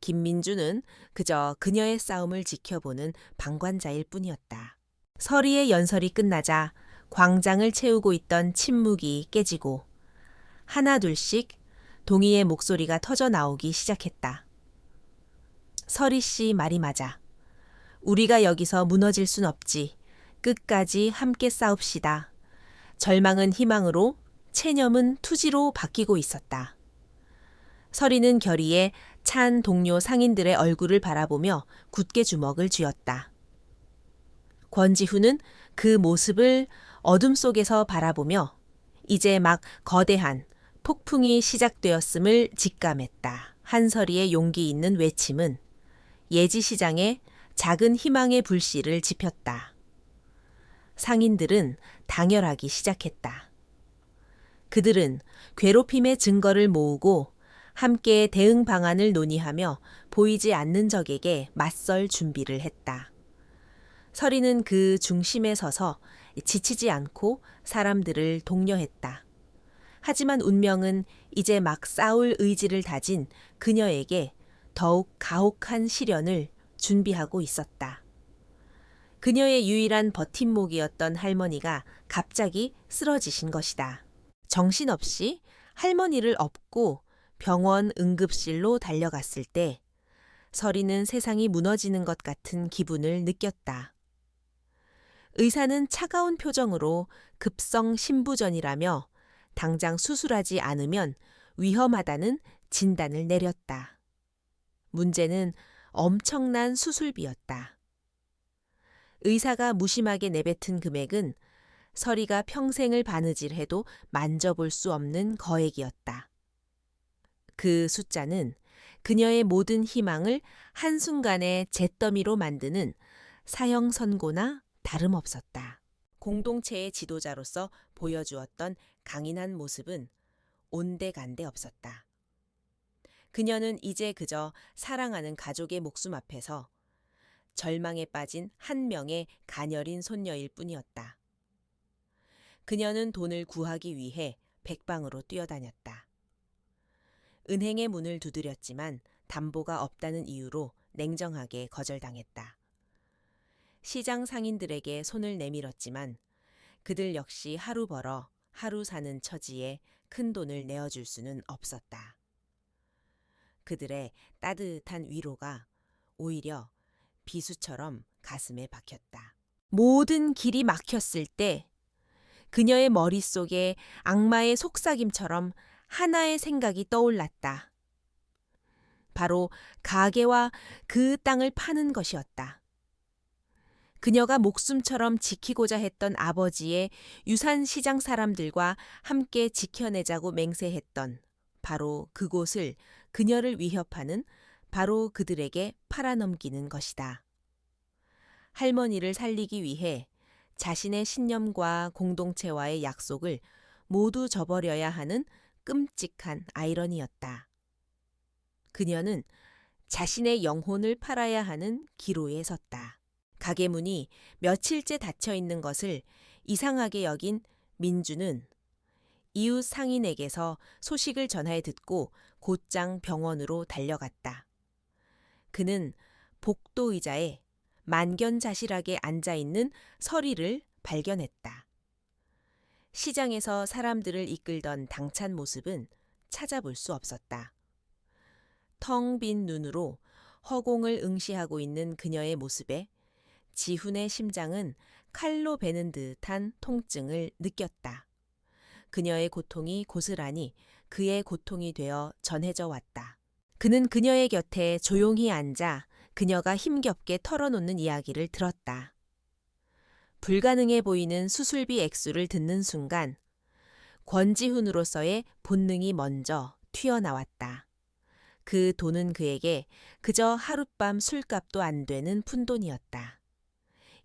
김민주는 그저 그녀의 싸움을 지켜보는 방관자일 뿐이었다. 서리의 연설이 끝나자 광장을 채우고 있던 침묵이 깨지고 하나둘씩 동희의 목소리가 터져 나오기 시작했다. 서리 씨 말이 맞아. 우리가 여기서 무너질 순 없지. 끝까지 함께 싸웁시다. 절망은 희망으로, 체념은 투지로 바뀌고 있었다. 서리는 결의에 찬 동료 상인들의 얼굴을 바라보며 굳게 주먹을 쥐었다. 권지훈은 그 모습을 어둠 속에서 바라보며 이제 막 거대한 폭풍이 시작되었음을 직감했다. 한서리의 용기 있는 외침은 예지시장에 작은 희망의 불씨를 지폈다. 상인들은 당열하기 시작했다. 그들은 괴롭힘의 증거를 모으고 함께 대응 방안을 논의하며 보이지 않는 적에게 맞설 준비를 했다. 서리는 그 중심에 서서 지치지 않고 사람들을 독려했다. 하지만 운명은 이제 막 싸울 의지를 다진 그녀에게 더욱 가혹한 시련을 준비하고 있었다. 그녀의 유일한 버팀목이었던 할머니가 갑자기 쓰러지신 것이다. 정신없이 할머니를 업고 병원 응급실로 달려갔을 때 서리는 세상이 무너지는 것 같은 기분을 느꼈다. 의사는 차가운 표정으로 급성 신부전이라며 당장 수술하지 않으면 위험하다는 진단을 내렸다. 문제는 엄청난 수술비였다. 의사가 무심하게 내뱉은 금액은 서리가 평생을 바느질해도 만져볼 수 없는 거액이었다. 그 숫자는 그녀의 모든 희망을 한순간에 잿더미로 만드는 사형 선고나 다름없었다. 공동체의 지도자로서 보여주었던 강인한 모습은 온데간데 없었다. 그녀는 이제 그저 사랑하는 가족의 목숨 앞에서 절망에 빠진 한 명의 가녀린 손녀일 뿐이었다. 그녀는 돈을 구하기 위해 백방으로 뛰어다녔다. 은행의 문을 두드렸지만 담보가 없다는 이유로 냉정하게 거절당했다. 시장 상인들에게 손을 내밀었지만 그들 역시 하루 벌어 하루 사는 처지에 큰 돈을 내어줄 수는 없었다. 그들의 따뜻한 위로가 오히려 비수처럼 가슴에 박혔다. 모든 길이 막혔을 때 그녀의 머릿속에 악마의 속삭임처럼 하나의 생각이 떠올랐다. 바로 가게와 그 땅을 파는 것이었다. 그녀가 목숨처럼 지키고자 했던 아버지의 유산 시장 사람들과 함께 지켜내자고 맹세했던 바로 그곳을 그녀를 위협하는 바로 그들에게 팔아넘기는 것이다. 할머니를 살리기 위해 자신의 신념과 공동체와의 약속을 모두 저버려야 하는 끔찍한 아이러니였다. 그녀는 자신의 영혼을 팔아야 하는 기로에 섰다. 가게 문이 며칠째 닫혀 있는 것을 이상하게 여긴 민주는 이웃 상인에게서 소식을 전해 듣고 곧장 병원으로 달려갔다. 그는 복도 의자에 만견자실하게 앉아있는 서리를 발견했다. 시장에서 사람들을 이끌던 당찬 모습은 찾아볼 수 없었다. 텅 빈 눈으로 허공을 응시하고 있는 그녀의 모습에 지훈의 심장은 칼로 베는 듯한 통증을 느꼈다. 그녀의 고통이 고스란히 그의 고통이 되어 전해져 왔다. 그는 그녀의 곁에 조용히 앉아 그녀가 힘겹게 털어놓는 이야기를 들었다. 불가능해 보이는 수술비 액수를 듣는 순간 권지훈으로서의 본능이 먼저 튀어나왔다. 그 돈은 그에게 그저 하룻밤 술값도 안 되는 푼돈이었다.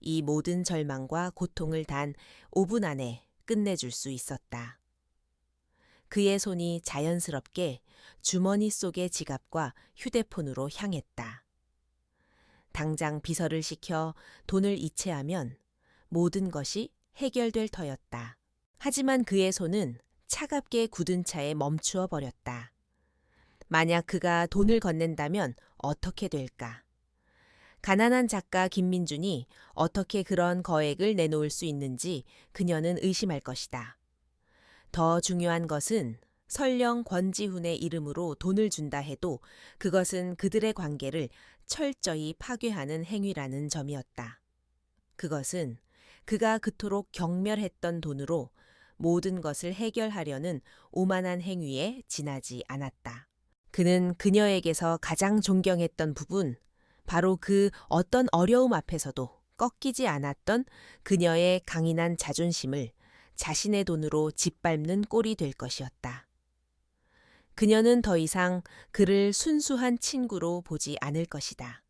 이 모든 절망과 고통을 단 5분 안에 끝내줄 수 있었다. 그의 손이 자연스럽게 주머니 속의 지갑과 휴대폰으로 향했다. 당장 비서를 시켜 돈을 이체하면 모든 것이 해결될 터였다. 하지만 그의 손은 차갑게 굳은 차에 멈추어 버렸다. 만약 그가 돈을 건넨다면 어떻게 될까? 가난한 작가 김민준이 어떻게 그런 거액을 내놓을 수 있는지 그녀는 의심할 것이다. 더 중요한 것은 설령 권지훈의 이름으로 돈을 준다 해도 그것은 그들의 관계를 철저히 파괴하는 행위라는 점이었다. 그것은 그가 그토록 경멸했던 돈으로 모든 것을 해결하려는 오만한 행위에 지나지 않았다. 그는 그녀에게서 가장 존경했던 부분, 바로 그 어떤 어려움 앞에서도 꺾이지 않았던 그녀의 강인한 자존심을 자신의 돈으로 짓밟는 꼴이 될 것이었다. 그녀는 더 이상 그를 순수한 친구로 보지 않을 것이다.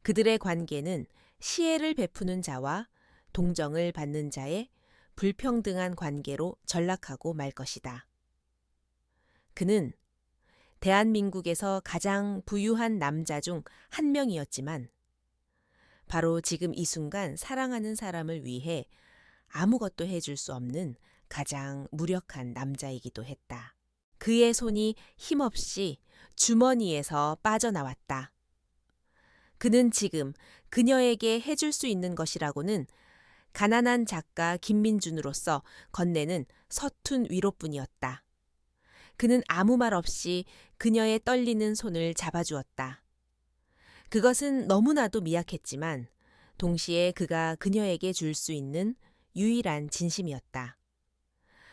그들의 관계는 시혜를 베푸는 자와 동정을 받는 자의 불평등한 관계로 전락하고 말 것이다. 그는 대한민국에서 가장 부유한 남자 중 한 명이었지만 바로 지금 이 순간 사랑하는 사람을 위해 아무것도 해줄 수 없는 가장 무력한 남자이기도 했다. 그의 손이 힘없이 주머니에서 빠져나왔다. 그는 지금 그녀에게 해줄 수 있는 것이라고는 가난한 작가 김민준으로서 건네는 서툰 위로뿐이었다. 그는 아무 말 없이 그녀의 떨리는 손을 잡아주었다. 그것은 너무나도 미약했지만 동시에 그가 그녀에게 줄 수 있는 유일한 진심이었다.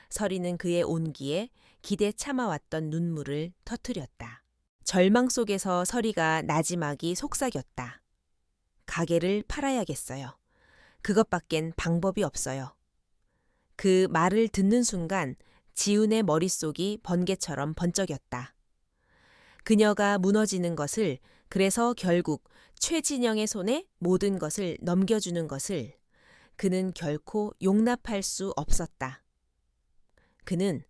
서리는 그의 온기에 기대 참아왔던 눈물을 터뜨렸다. 절망 속에서 서리가 나지막이 속삭였다. 가게를 팔아야겠어요. 그것밖엔 방법이 없어요. 그 말을 듣는 순간 지훈의 머릿속이 번개처럼 번쩍였다. 그녀가 무너지는 것을, 그래서 결국 최진영의 손에 모든 것을 넘겨주는 것을 그는 결코 용납할 수 없었다. 그는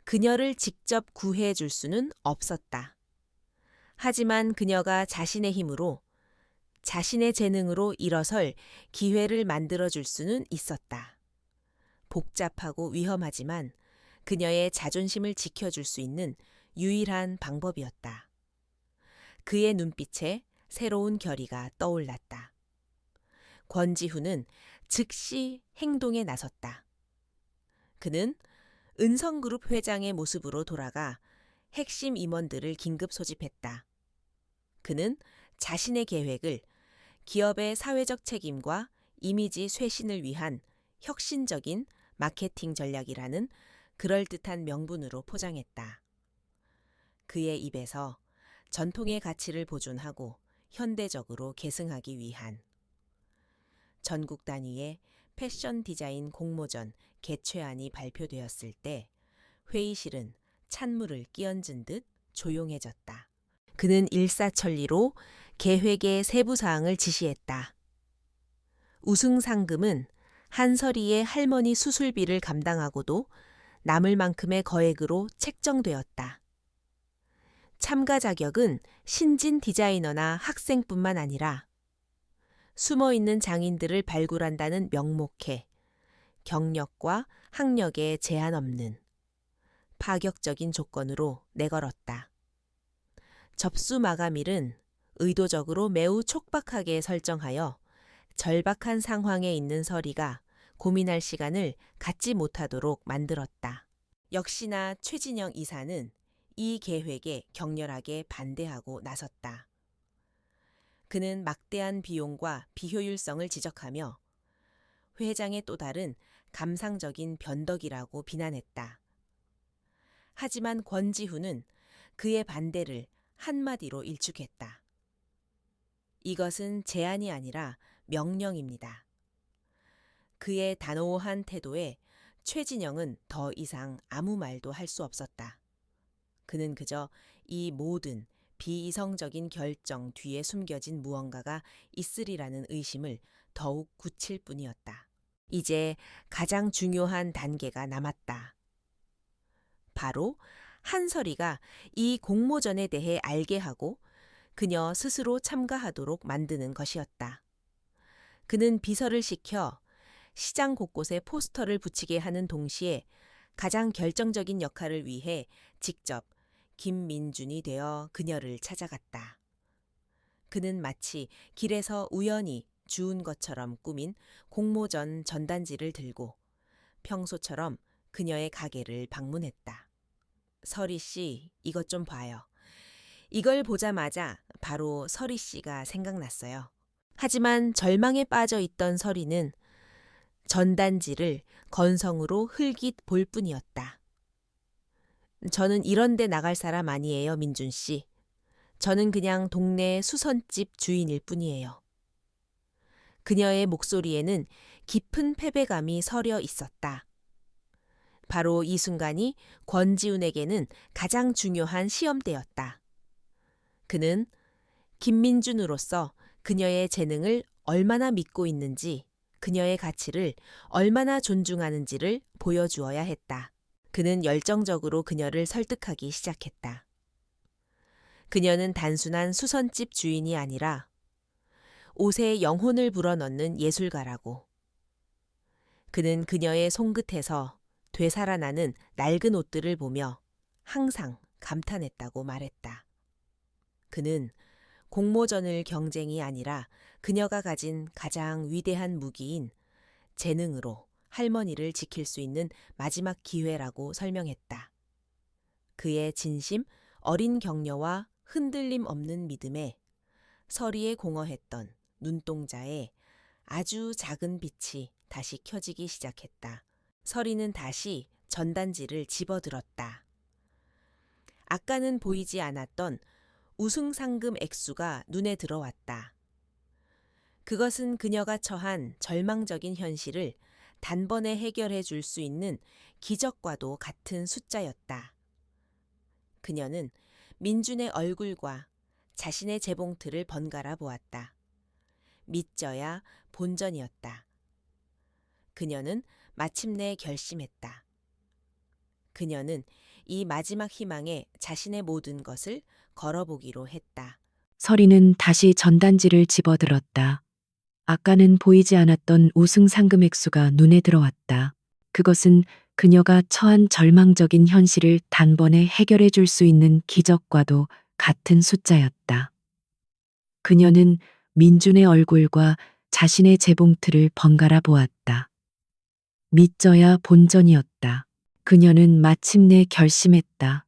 그녀를 직접 구해줄 수는 없었다. 하지만 그녀가 자신의 힘으로, 자신의 재능으로 일어설 기회를 만들어줄 수는 있었다. 복잡하고 위험하지만 그녀의 자존심을 지켜줄 수 있는 유일한 방법이었다. 그의 눈빛에 새로운 결의가 떠올랐다. 권지훈은 즉시 행동에 나섰다. 그는 은성그룹 회장의 모습으로 돌아가 핵심 임원들을 긴급 소집했다. 그는 자신의 계획을 기업의 사회적 책임과 이미지 쇄신을 위한 혁신적인 마케팅 전략이라는 그럴듯한 명분으로 포장했다. 그의 입에서 전통의 가치를 보존하고 현대적으로 계승하기 위한. 전국 단위의 패션 디자인 공모전 개최안이 발표되었을 때 회의실은 찬물을 끼얹은 듯 조용해졌다. 그는 일사천리로 계획의 세부 사항을 지시했다. 우승 상금은 한설이의 할머니 수술비를 감당하고도 남을 만큼의 거액으로 책정되었다. 참가 자격은 신진 디자이너나 학생뿐만 아니라 숨어있는 장인들을 발굴한다는 명목해 경력과 학력에 제한 없는 파격적인 조건으로 내걸었다. 접수 마감일은 의도적으로 매우 촉박하게 설정하여 절박한 상황에 있는 설이가 고민할 시간을 갖지 못하도록 만들었다. 역시나 최진영 이사는 이 계획에 격렬하게 반대하고 나섰다. 그는 막대한 비용과 비효율성을 지적하며 회장의 또 다른 감상적인 변덕이라고 비난했다. 하지만 권지훈은 그의 반대를 한마디로 일축했다. 이것은 제안이 아니라 명령입니다. 그의 단호한 태도에 최진영은 더 이상 아무 말도 할 수 없었다. 그는 그저 이 모든 비이성적인 결정 뒤에 숨겨진 무언가가 있으리라는 의심을 더욱 굳힐 뿐이었다. 이제 가장 중요한 단계가 남았다. 바로 한설이가 이 공모전에 대해 알게 하고 그녀 스스로 참가하도록 만드는 것이었다. 그는 비서를 시켜 시장 곳곳에 포스터를 붙이게 하는 동시에 가장 결정적인 역할을 위해 직접 김민준이 되어 그녀를 찾아갔다. 그는 마치 길에서 우연히 주운 것처럼 꾸민 공모전 전단지를 들고 평소처럼 그녀의 가게를 방문했다. 설희 씨, 이것 좀 봐요. 이걸 보자마자 바로 설희 씨가 생각났어요. 하지만 절망에 빠져 있던 설희는 전단지를 건성으로 흘깃 볼 뿐이었다. 저는 이런 데 나갈 사람 아니에요, 민준 씨. 저는 그냥 동네 수선집 주인일 뿐이에요. 그녀의 목소리에는 깊은 패배감이 서려 있었다. 바로 이 순간이 권지훈에게는 가장 중요한 시험대였다. 그는 김민준으로서 그녀의 재능을 얼마나 믿고 있는지, 그녀의 가치를 얼마나 존중하는지를 보여주어야 했다. 그는 열정적으로 그녀를 설득하기 시작했다. 그녀는 단순한 수선집 주인이 아니라 옷에 영혼을 불어넣는 예술가라고. 그는 그녀의 손끝에서 되살아나는 낡은 옷들을 보며 항상 감탄했다고 말했다. 그는 공모전을 경쟁이 아니라 그녀가 가진 가장 위대한 무기인 재능으로 할머니를 지킬 수 있는 마지막 기회라고 설명했다. 그의 진심, 어린 격려와 흔들림 없는 믿음에 설희에 공허했던 눈동자에 아주 작은 빛이 다시 켜지기 시작했다. 설희는 다시 전단지를 집어들었다. 아까는 보이지 않았던 우승 상금 액수가 눈에 들어왔다. 그것은 그녀가 처한 절망적인 현실을 단번에 해결해 줄 수 있는 기적과도 같은 숫자였다. 그녀는 민준의 얼굴과 자신의 재봉틀을 번갈아 보았다. 믿져야 본전이었다. 그녀는 마침내 결심했다. 그녀는 이 마지막 희망에 자신의 모든 것을 걸어보기로 했다. 설희는 다시 전단지를 집어들었다. 아까는 보이지 않았던 우승 상금 액수가 눈에 들어왔다. 그것은 그녀가 처한 절망적인 현실을 단번에 해결해 줄 수 있는 기적과도 같은 숫자였다. 그녀는 민준의 얼굴과 자신의 재봉틀을 번갈아 보았다. 믿져야 본전이었다. 그녀는 마침내 결심했다.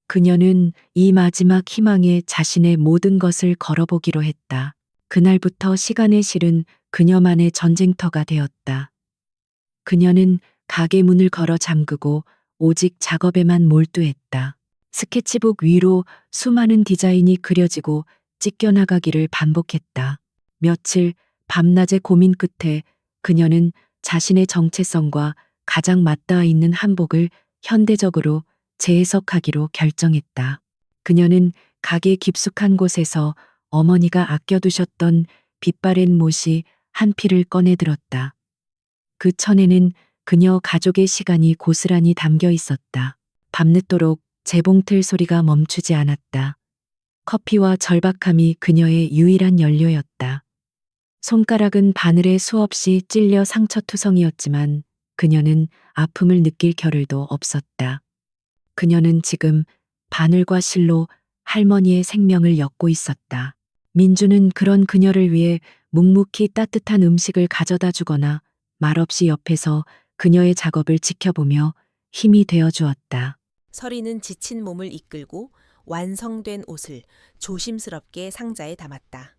그녀는 이 마지막 희망에 자신의 모든 것을 걸어보기로 했다. 그날부터 시간의 실은 그녀만의 전쟁터가 되었다. 그녀는 가게 문을 걸어 잠그고 오직 작업에만 몰두했다. 스케치북 위로 수많은 디자인이 그려지고 찢겨나가기를 반복했다. 며칠, 밤낮의 고민 끝에 그녀는 자신의 정체성과 가장 맞닿아 있는 한복을 현대적으로 재해석하기로 결정했다. 그녀는 가게 깊숙한 곳에서 어머니가 아껴두셨던 빛바랜 못이 한 필을 꺼내 들었다. 그 천에는 그녀 가족의 시간이 고스란히 담겨 있었다. 밤늦도록 재봉틀 소리가 멈추지 않았다. 커피와 절박함이 그녀의 유일한 연료였다. 손가락은 바늘에 수없이 찔려 상처투성이었지만 그녀는 아픔을 느낄 겨를도 없었다. 그녀는 지금 바늘과 실로 할머니의 생명을 엮고 있었다. 민주는 그런 그녀를 위해 묵묵히 따뜻한 음식을 가져다 주거나 말없이 옆에서 그녀의 작업을 지켜보며 힘이 되어 주었다. 서리는 지친 몸을 이끌고 완성된 옷을 조심스럽게 상자에 담았다.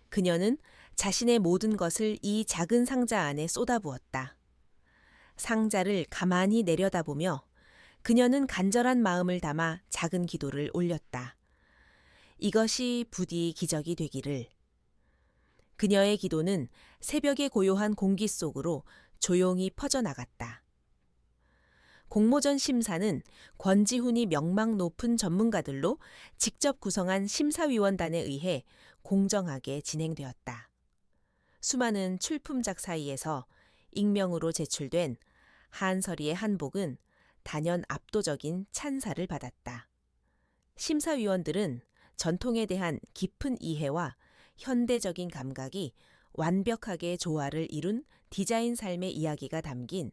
그녀는 자신의 모든 것을 이 작은 상자 안에 쏟아부었다. 상자를 가만히 내려다보며 그녀는 간절한 마음을 담아 작은 기도를 올렸다. 이것이 부디 기적이 되기를. 그녀의 기도는 새벽의 고요한 공기 속으로 조용히 퍼져나갔다. 공모전 심사는 권지훈이 명망 높은 전문가들로 직접 구성한 심사위원단에 의해 공정하게 진행되었다. 수많은 출품작 사이에서 익명으로 제출된 한서리의 한복은 단연 압도적인 찬사를 받았다. 심사위원들은 전통에 대한 깊은 이해와 현대적인 감각이 완벽하게 조화를 이룬 디자인 삶의 이야기가 담긴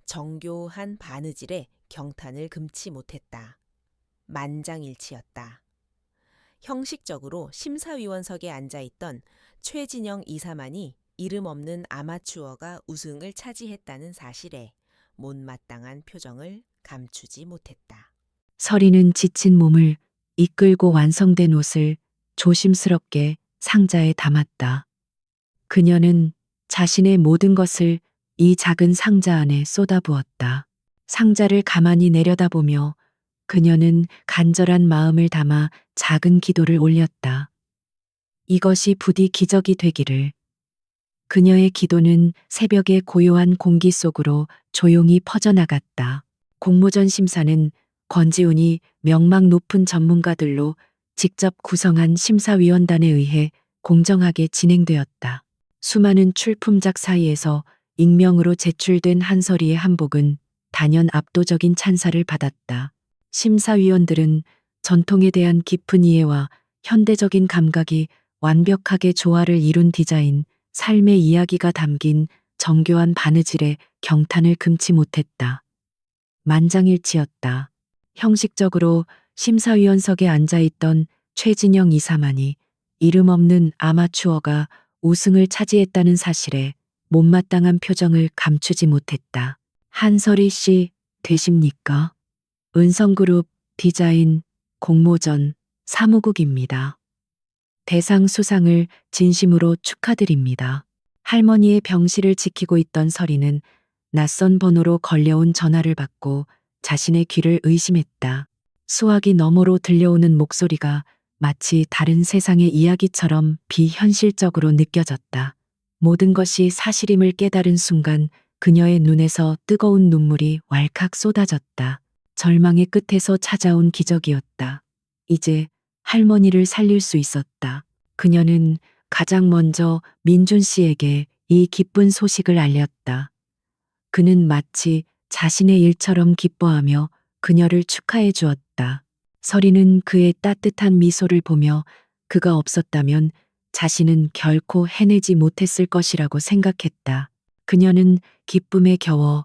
정교한 바느질에 경탄을 금치 못했다. 만장일치였다. 형식적으로 심사위원석에 앉아있던 최진영 이사만이 이름 없는 아마추어가 우승을 차지했다는 사실에 못마땅한 표정을 감추지 못했다. 서리는 지친 몸을 이끌고 완성된 옷을 조심스럽게 상자에 담았다. 그녀는 자신의 모든 것을 이 작은 상자 안에 쏟아부었다. 상자를 가만히 내려다보며 그녀는 간절한 마음을 담아 작은 기도를 올렸다. 이것이 부디 기적이 되기를. 그녀의 기도는 새벽의 고요한 공기 속으로 조용히 퍼져나갔다. 공모전 심사는 권지훈이 명망 높은 전문가들로 직접 구성한 심사위원단에 의해 공정하게 진행되었다. 수많은 출품작 사이에서 익명으로 제출된 한서리의 한복은 단연 압도적인 찬사를 받았다. 심사위원들은 전통에 대한 깊은 이해와 현대적인 감각이 완벽하게 조화를 이룬 디자인, 삶의 이야기가 담긴 정교한 바느질에 경탄을 금치 못했다. 만장일치였다. 형식적으로 심사위원석에 앉아있던 최진영 이사만이 이름 없는 아마추어가 우승을 차지했다는 사실에 못마땅한 표정을 감추지 못했다. 한서리 씨 되십니까? 은성그룹 디자인 공모전 사무국입니다. 대상 수상을 진심으로 축하드립니다. 할머니의 병실을 지키고 있던 서리는 낯선 번호로 걸려온 전화를 받고 자신의 귀를 의심했다. 수화기 너머로 들려오는 목소리가 마치 다른 세상의 이야기처럼 비현실적으로 느껴졌다. 모든 것이 사실임을 깨달은 순간 그녀의 눈에서 뜨거운 눈물이 왈칵 쏟아졌다. 절망의 끝에서 찾아온 기적이었다. 이제 할머니를 살릴 수 있었다. 그녀는 가장 먼저 민준 씨에게 이 기쁜 소식을 알렸다. 그는 마치 자신의 일처럼 기뻐하며 그녀를 축하해 주었다. 서리는 그의 따뜻한 미소를 보며 그가 없었다면 자신은 결코 해내지 못했을 것이라고 생각했다. 그녀는 기쁨에 겨워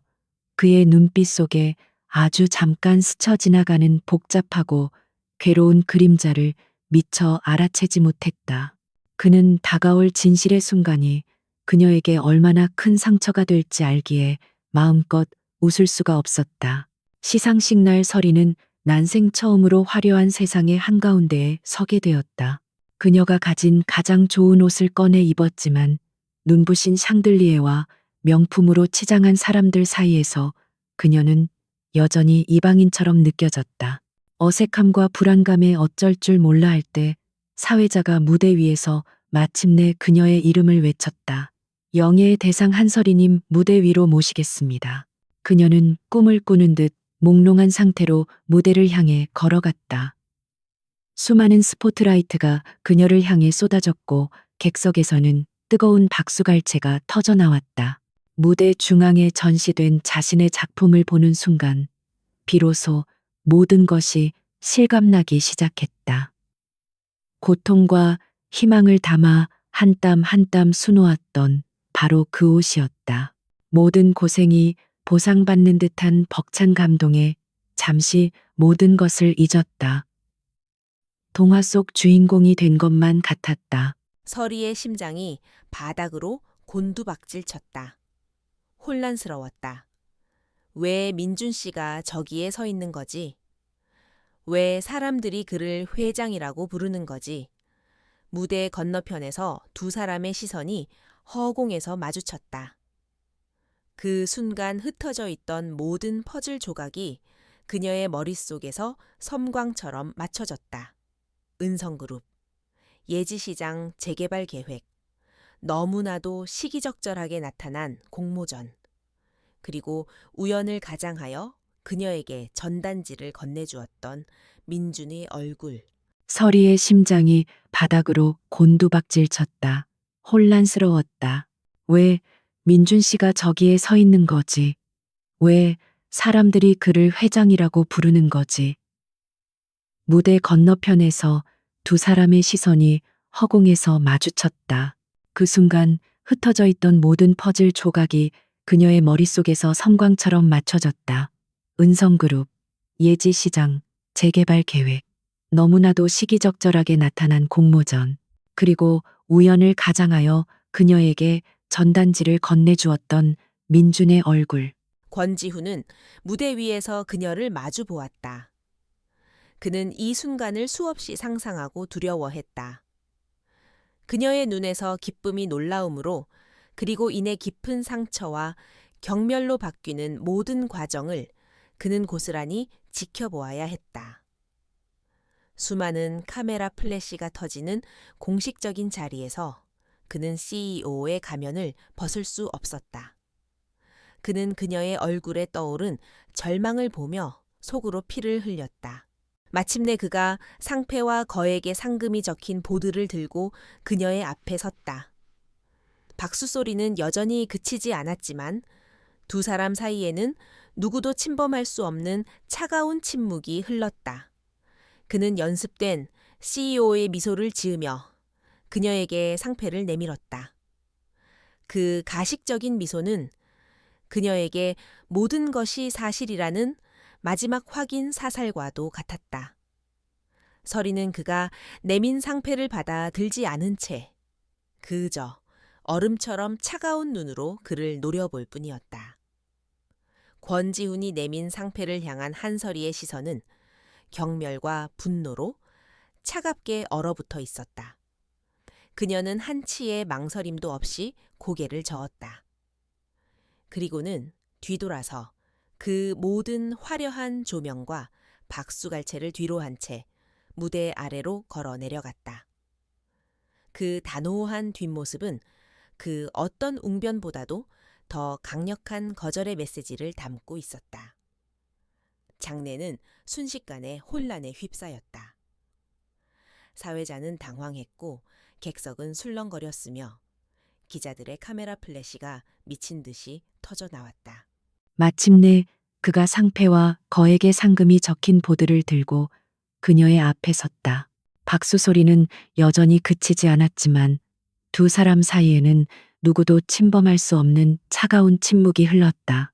그의 눈빛 속에 아주 잠깐 스쳐 지나가는 복잡하고 괴로운 그림자를 미처 알아채지 못했다. 그는 다가올 진실의 순간이 그녀에게 얼마나 큰 상처가 될지 알기에 마음껏 웃을 수가 없었다. 시상식 날 서리는 난생 처음으로 화려한 세상의 한가운데에 서게 되었다. 그녀가 가진 가장 좋은 옷을 꺼내 입었지만 눈부신 샹들리에와 명품으로 치장한 사람들 사이에서 그녀는 여전히 이방인처럼 느껴졌다. 어색함과 불안감에 어쩔 줄 몰라 할 때 사회자가 무대 위에서 마침내 그녀의 이름을 외쳤다. 영예의 대상 한서리님 무대 위로 모시겠습니다. 그녀는 꿈을 꾸는 듯 몽롱한 상태로 무대를 향해 걸어갔다. 수많은 스포트라이트가 그녀를 향해 쏟아졌고 객석에서는 뜨거운 박수갈채가 터져 나왔다. 무대 중앙에 전시된 자신의 작품을 보는 순간 비로소 모든 것이 실감나기 시작했다. 고통과 희망을 담아 한 땀 한 땀 수놓았던 바로 그 옷이었다. 모든 고생이 보상받는 듯한 벅찬 감동에 잠시 모든 것을 잊었다. 동화 속 주인공이 된 것만 같았다. 서리의 심장이 바닥으로 곤두박질 쳤다. 혼란스러웠다. 왜 민준 씨가 저기에 서 있는 거지? 왜 사람들이 그를 회장이라고 부르는 거지? 무대 건너편에서 두 사람의 시선이 허공에서 마주쳤다. 그 순간 흩어져 있던 모든 퍼즐 조각이 그녀의 머릿속에서 섬광처럼 맞춰졌다. 은성그룹, 예지시장 재개발 계획, 너무나도 시기적절하게 나타난 공모전, 그리고 우연을 가장하여 그녀에게 전단지를 건네주었던 민준의 얼굴. 서리의 심장이 바닥으로 곤두박질 쳤다. 혼란스러웠다. 왜 민준 씨가 저기에 서 있는 거지? 왜 사람들이 그를 회장이라고 부르는 거지? 무대 건너편에서 두 사람의 시선이 허공에서 마주쳤다. 그 순간 흩어져 있던 모든 퍼즐 조각이 그녀의 머릿속에서 섬광처럼 맞춰졌다. 은성그룹, 예지시장, 재개발 계획, 너무나도 시기적절하게 나타난 공모전, 그리고 우연을 가장하여 그녀에게 전단지를 건네주었던 민준의 얼굴. 권지훈은 무대 위에서 그녀를 마주 보았다. 그는 이 순간을 수없이 상상하고 두려워했다. 그녀의 눈에서 기쁨이 놀라움으로, 그리고 이내 깊은 상처와 경멸로 바뀌는 모든 과정을 그는 고스란히 지켜보아야 했다. 수많은 카메라 플래시가 터지는 공식적인 자리에서 그는 CEO의 가면을 벗을 수 없었다. 그는 그녀의 얼굴에 떠오른 절망을 보며 속으로 피를 흘렸다. 마침내 그가 상패와 거액의 상금이 적힌 보드를 들고 그녀의 앞에 섰다. 박수 소리는 여전히 그치지 않았지만 두 사람 사이에는 누구도 침범할 수 없는 차가운 침묵이 흘렀다. 그는 연습된 CEO의 미소를 지으며 그녀에게 상패를 내밀었다. 그 가식적인 미소는 그녀에게 모든 것이 사실이라는 마지막 확인 사살과도 같았다. 서리는 그가 내민 상패를 받아 들지 않은 채 그저 얼음처럼 차가운 눈으로 그를 노려볼 뿐이었다. 권지훈이 내민 상패를 향한 한서리의 시선은 경멸과 분노로 차갑게 얼어붙어 있었다. 그녀는 한치의 망설임도 없이 고개를 저었다. 그리고는 뒤돌아서 그 모든 화려한 조명과 박수갈채를 뒤로 한 채 무대 아래로 걸어 내려갔다. 그 단호한 뒷모습은 그 어떤 웅변보다도 더 강력한 거절의 메시지를 담고 있었다. 장내는 순식간에 혼란에 휩싸였다. 사회자는 당황했고 객석은 술렁거렸으며 기자들의 카메라 플래시가 미친 듯이 터져 나왔다. 마침내 그가 상패와 거액의 상금이 적힌 보드를 들고 그녀의 앞에 섰다. 박수 소리는 여전히 그치지 않았지만 두 사람 사이에는 누구도 침범할 수 없는 차가운 침묵이 흘렀다.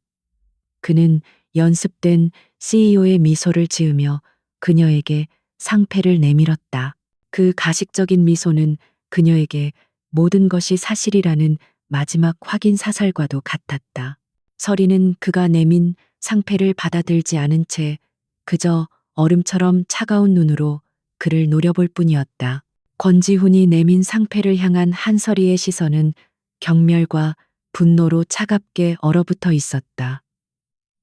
그는 연습된 CEO의 미소를 지으며 그녀에게 상패를 내밀었다. 그 가식적인 미소는 그녀에게 모든 것이 사실이라는 마지막 확인 사살과도 같았다. 서리는 그가 내민 상패를 받아들지 않은 채 그저 얼음처럼 차가운 눈으로 그를 노려볼 뿐이었다. 권지훈이 내민 상패를 향한 한서리의 시선은 경멸과 분노로 차갑게 얼어붙어 있었다.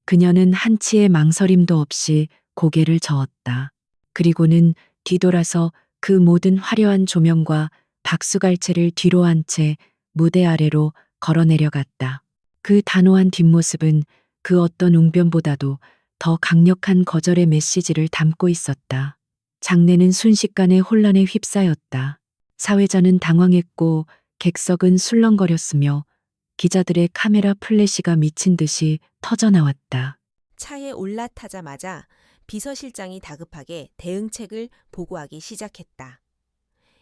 그녀는 한치의 망설임도 없이 고개를 저었다. 그리고는 뒤돌아서 그 모든 화려한 조명과 박수갈채를 뒤로 한 채 무대 아래로 걸어 내려갔다. 그 단호한 뒷모습은 그 어떤 웅변보다도 더 강력한 거절의 메시지를 담고 있었다. 장내는 순식간에 혼란에 휩싸였다. 사회자는 당황했고 객석은 술렁거렸으며 기자들의 카메라 플래시가 미친 듯이 터져나왔다. 차에 올라타자마자 비서실장이 다급하게 대응책을 보고하기 시작했다.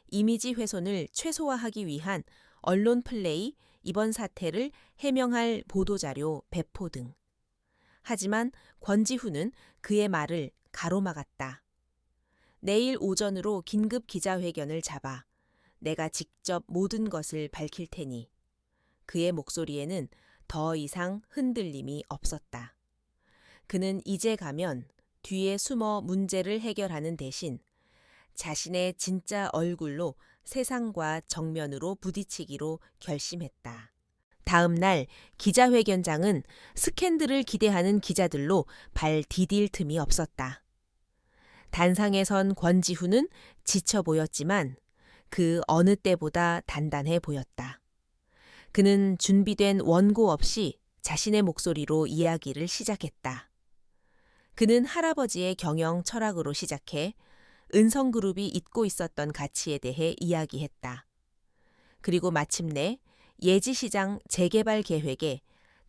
이미지 훼손을 최소화하기 위한 언론 플레이, 이번 사태를 해명할 보도자료 배포 등. 하지만 권지훈은 그의 말을 가로막았다. 내일 오전으로 긴급 기자회견을 잡아 내가 직접 모든 것을 밝힐 테니. 그의 목소리에는 더 이상 흔들림이 없었다. 그는 이제 가면 뒤에 숨어 문제를 해결하는 대신 자신의 진짜 얼굴로 세상과 정면으로 부딪히기로 결심했다. 다음 날 기자회견장은 스캔들을 기대하는 기자들로 발 디딜 틈이 없었다. 단상에 선 권지훈은 지쳐 보였지만 그 어느 때보다 단단해 보였다. 그는 준비된 원고 없이 자신의 목소리로 이야기를 시작했다. 그는 할아버지의 경영 철학으로 시작해 은성그룹이 잇고 있었던 가치에 대해 이야기했다. 그리고 마침내 예지시장 재개발 계획의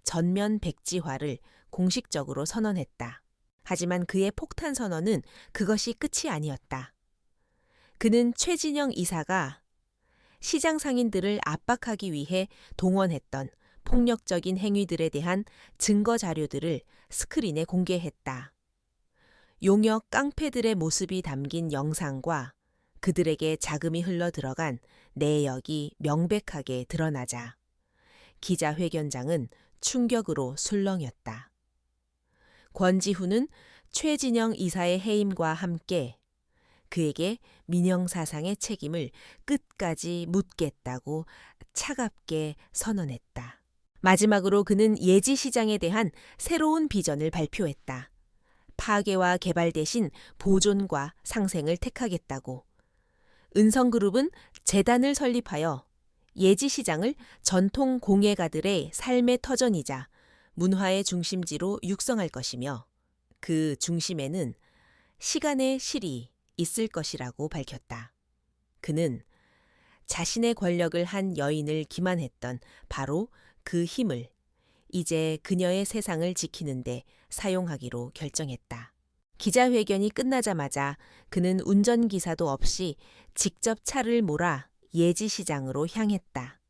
전면 백지화를 공식적으로 선언했다. 하지만 그의 폭탄 선언은 그것이 끝이 아니었다. 그는 최진영 이사가 시장 상인들을 압박하기 위해 동원했던 폭력적인 행위들에 대한 증거 자료들을 스크린에 공개했다. 용역 깡패들의 모습이 담긴 영상과 그들에게 자금이 흘러 들어간 내역이 명백하게 드러나자 기자회견장은 충격으로 술렁였다. 권지훈은 최진영 이사의 해임과 함께 그에게 민영사상의 책임을 끝까지 묻겠다고 차갑게 선언했다. 마지막으로 그는 예지시장에 대한 새로운 비전을 발표했다. 파괴와 개발 대신 보존과 상생을 택하겠다고. 은성그룹은 재단을 설립하여 예지시장을 전통 공예가들의 삶의 터전이자 문화의 중심지로 육성할 것이며 그 중심에는 시간의 실이 있을 것이라고 밝혔다. 그는 자신의 권력을 한 여인을 기만했던 바로 그 힘을 이제 그녀의 세상을 지키는데 사용하기로 결정했다. 기자회견이 끝나자마자 그는 운전기사도 없이 직접 차를 몰아 예지시장으로 향했다.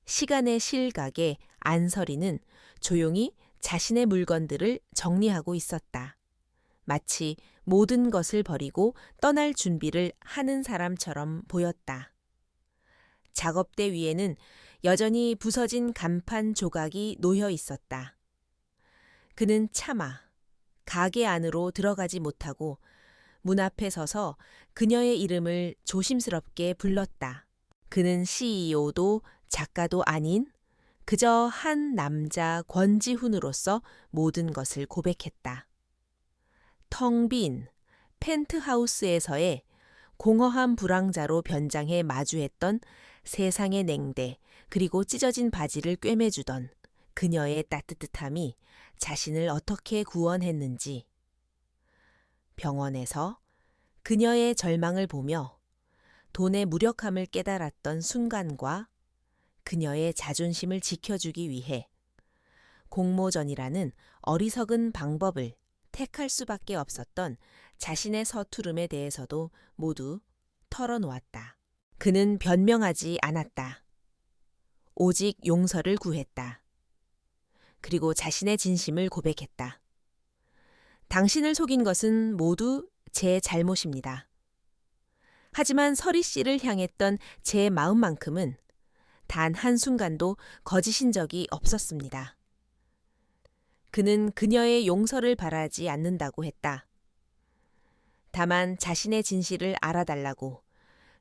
시간의 실각에 안설이는 조용히 자신의 물건들을 정리하고 있었다. 마치 모든 것을 버리고 떠날 준비를 하는 사람처럼 보였다. 작업대 위에는 여전히 부서진 간판 조각이 놓여 있었다. 그는 차마 가게 안으로 들어가지 못하고 문 앞에 서서 그녀의 이름을 조심스럽게 불렀다. 그는 CEO도 작가도 아닌 그저 한 남자 권지훈으로서 모든 것을 고백했다. 텅 빈 펜트하우스에서의 공허한 불황자로 변장해 마주했던 세상의 냉대 그리고 찢어진 바지를 꿰매주던 그녀의 따뜻함이 자신을 어떻게 구원했는지, 병원에서 그녀의 절망을 보며 돈의 무력함을 깨달았던 순간과 그녀의 자존심을 지켜주기 위해 공모전이라는 어리석은 방법을 택할 수밖에 없었던 자신의 서투름에 대해서도 모두 털어놓았다. 그는 변명하지 않았다. 오직 용서를 구했다. 그리고 자신의 진심을 고백했다. 당신을 속인 것은 모두 제 잘못입니다. 하지만 서리 씨를 향했던 제 마음만큼은 단 한순간도 거짓인 적이 없었습니다. 그는 그녀의 용서를 바라지 않는다고 했다. 다만 자신의 진실을 알아달라고,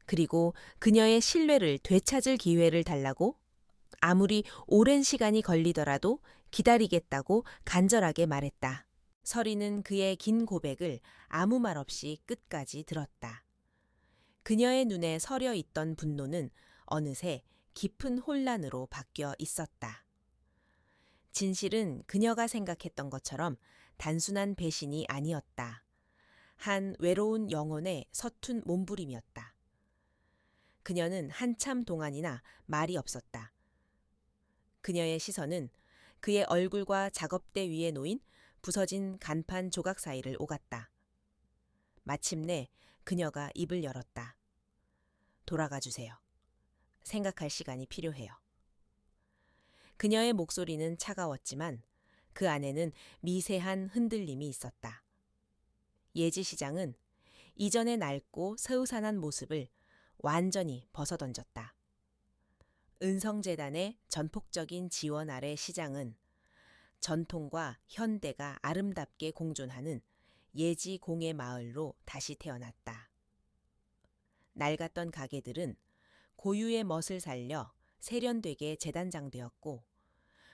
그리고 그녀의 신뢰를 되찾을 기회를 달라고, 아무리 오랜 시간이 걸리더라도 기다리겠다고 간절하게 말했다. 서리는 그의 긴 고백을 아무 말 없이 끝까지 들었다. 그녀의 눈에 서려 있던 분노는 어느새 깊은 혼란으로 바뀌어 있었다. 진실은 그녀가 생각했던 것처럼 단순한 배신이 아니었다. 한 외로운 영혼의 서툰 몸부림이었다. 그녀는 한참 동안이나 말이 없었다. 그녀의 시선은 그의 얼굴과 작업대 위에 놓인 부서진 간판 조각 사이를 오갔다. 마침내 그녀가 입을 열었다. 돌아가 주세요. 생각할 시간이 필요해요. 그녀의 목소리는 차가웠지만 그 안에는 미세한 흔들림이 있었다. 예지 시장은 이전의 낡고 새우산한 모습을 완전히 벗어던졌다. 은성재단의 전폭적인 지원 아래 시장은 전통과 현대가 아름답게 공존하는 예지 공예 마을로 다시 태어났다. 낡았던 가게들은 고유의 멋을 살려 세련되게 재단장되었고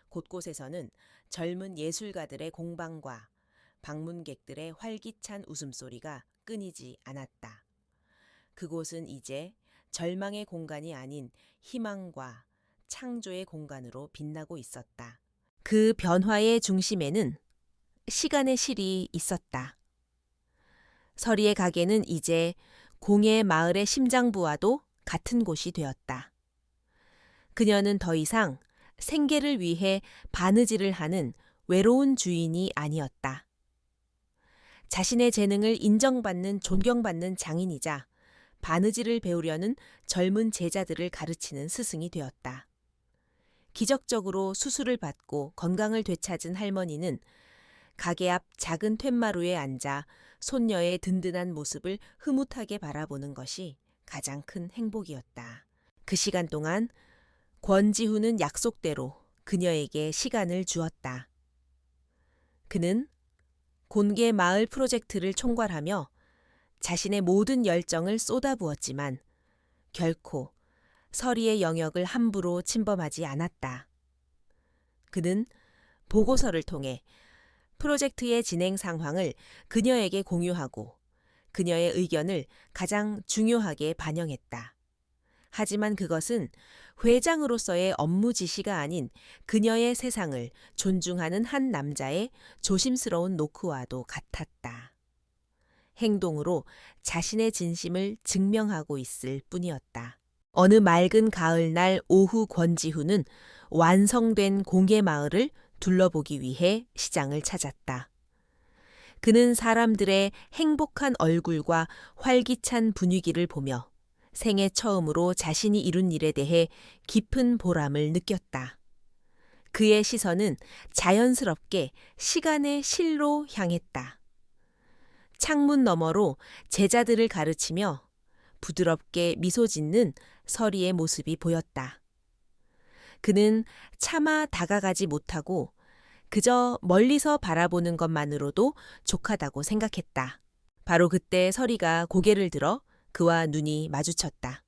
곳곳에서는 젊은 예술가들의 공방과 방문객들의 활기찬 웃음소리가 끊이지 않았다. 그곳은 이제 절망의 공간이 아닌 희망과 창조의 공간으로 빛나고 있었다. 그 변화의 중심에는 시간의 실이 있었다. 서리의 가게는 이제 공예 마을의 심장부와도 같은 곳이 되었다. 그녀는 더 이상 생계를 위해 바느질을 하는 외로운 주인이 아니었다. 자신의 재능을 인정받는 존경받는 장인이자 바느질을 배우려는 젊은 제자들을 가르치는 스승이 되었다. 기적적으로 수술을 받고 건강을 되찾은 할머니는 가게 앞 작은 툇마루에 앉아 손녀의 든든한 모습을 흐뭇하게 바라보는 것이 가장 큰 행복이었다. 그 시간 동안 권지훈은 약속대로 그녀에게 시간을 주었다. 그는 곤개 마을 프로젝트를 총괄하며 자신의 모든 열정을 쏟아부었지만 결코 서리의 영역을 함부로 침범하지 않았다. 그는 보고서를 통해 프로젝트의 진행 상황을 그녀에게 공유하고 그녀의 의견을 가장 중요하게 반영했다. 하지만 그것은 회장으로서의 업무 지시가 아닌 그녀의 세상을 존중하는 한 남자의 조심스러운 노크와도 같았다. 행동으로 자신의 진심을 증명하고 있을 뿐이었다. 어느 맑은 가을날 오후 권지훈은 완성된 공예 마을을 둘러보기 위해 시장을 찾았다. 그는 사람들의 행복한 얼굴과 활기찬 분위기를 보며 생애 처음으로 자신이 이룬 일에 대해 깊은 보람을 느꼈다. 그의 시선은 자연스럽게 시간의 실로 향했다. 창문 너머로 제자들을 가르치며 부드럽게 미소 짓는 서리의 모습이 보였다. 그는 차마 다가가지 못하고 그저 멀리서 바라보는 것만으로도 족하다고 생각했다. 바로 그때 서리가 고개를 들어 그와 눈이 마주쳤다.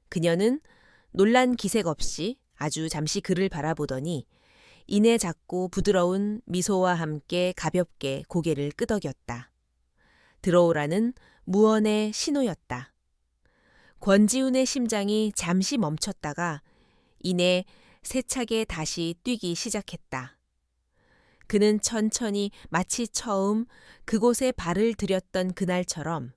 그녀는 놀란 기색 없이 아주 잠시 그를 바라보더니 이내 작고 부드러운 미소와 함께 가볍게 고개를 끄덕였다. 들어오라는 무언의 신호였다. 권지훈의 심장이 잠시 멈췄다가 이내 세차게 다시 뛰기 시작했다. 그는 천천히 마치 처음 그곳에 발을 들였던 그날처럼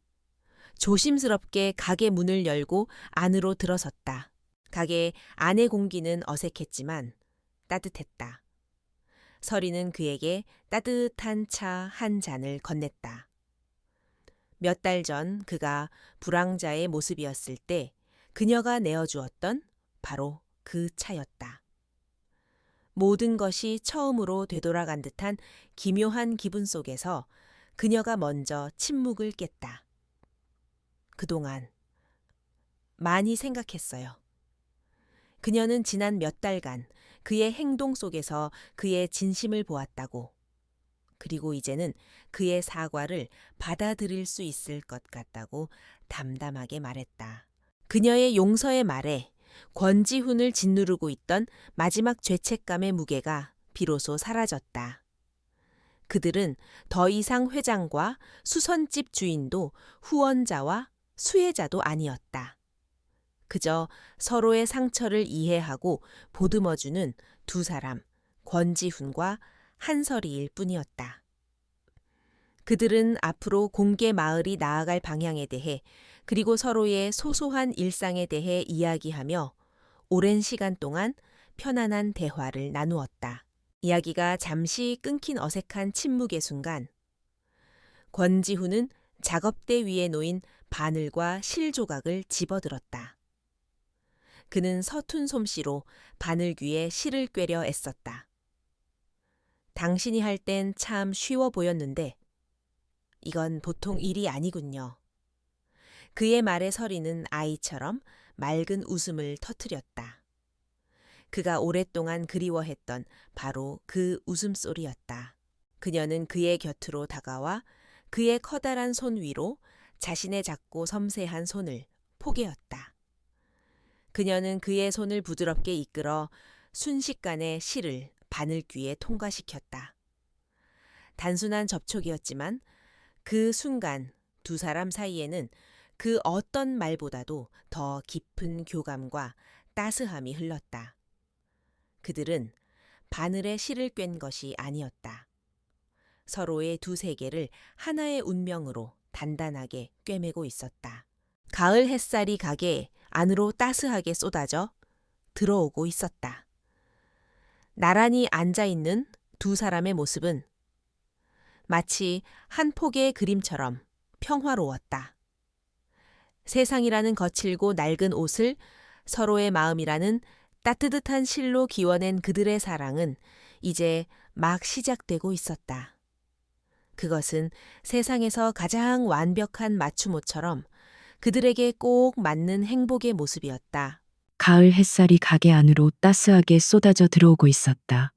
조심스럽게 가게 문을 열고 안으로 들어섰다. 가게 안의 공기는 어색했지만 따뜻했다. 서리는 그에게 따뜻한 차 한 잔을 건넸다. 몇 달 전 그가 불황자의 모습이었을 때 그녀가 내어주었던 바로 그 차였다. 모든 것이 처음으로 되돌아간 듯한 기묘한 기분 속에서 그녀가 먼저 침묵을 깼다. 그동안 많이 생각했어요. 그녀는 지난 몇 달간 그의 행동 속에서 그의 진심을 보았다고. 그리고 이제는 그의 사과를 받아들일 수 있을 것 같다고 담담하게 말했다. 그녀의 용서의 말에 권지훈을 짓누르고 있던 마지막 죄책감의 무게가 비로소 사라졌다. 그들은 더 이상 회장과 수선집 주인도 후원자와 수혜자도 아니었다. 그저 서로의 상처를 이해하고 보듬어주는 두 사람, 권지훈과 한설이일 뿐이었다. 그들은 앞으로 공개 마을이 나아갈 방향에 대해 그리고 서로의 소소한 일상에 대해 이야기하며 오랜 시간 동안 편안한 대화를 나누었다. 이야기가 잠시 끊긴 어색한 침묵의 순간 권지훈은 작업대 위에 놓인 바늘과 실 조각을 집어들었다. 그는 서툰 솜씨로 바늘 귀에 실을 꿰려 애썼다. 당신이 할 땐 참 쉬워 보였는데 이건 보통 일이 아니군요. 그의 말에 서리는 아이처럼 맑은 웃음을 터뜨렸다. 그가 오랫동안 그리워했던 바로 그 웃음소리였다. 그녀는 그의 곁으로 다가와 그의 커다란 손 위로 자신의 작고 섬세한 손을 포개었다. 그녀는 그의 손을 부드럽게 이끌어 순식간에 실을 바늘귀에 통과시켰다. 단순한 접촉이었지만 그 순간 두 사람 사이에는 그 어떤 말보다도 더 깊은 교감과 따스함이 흘렀다. 그들은 바늘에 실을 꿰는 것이 아니었다. 서로의 두 세계를 하나의 운명으로 단단하게 꿰매고 있었다. 가을 햇살이 가게 안으로 따스하게 쏟아져 들어오고 있었다. 나란히 앉아있는 두 사람의 모습은 마치 한 폭의 그림처럼 평화로웠다. 세상이라는 거칠고 낡은 옷을 서로의 마음이라는 따뜻한 실로 기워낸 그들의 사랑은 이제 막 시작되고 있었다. 그것은 세상에서 가장 완벽한 맞춤옷처럼 그들에게 꼭 맞는 행복의 모습이었다. 가을 햇살이 가게 안으로 따스하게 쏟아져 들어오고 있었다.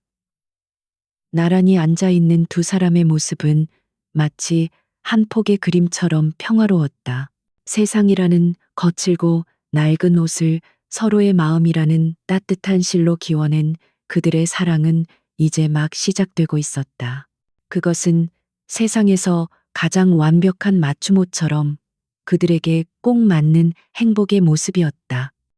나란히 앉아 있는 두 사람의 모습은 마치 한 폭의 그림처럼 평화로웠다. 세상이라는 거칠고 낡은 옷을 서로의 마음이라는 따뜻한 실로 기워낸 그들의 사랑은 이제 막 시작되고 있었다. 그것은 세상에서 가장 완벽한 맞춤옷처럼 그들에게 꼭 맞는 행복의 모습이었다.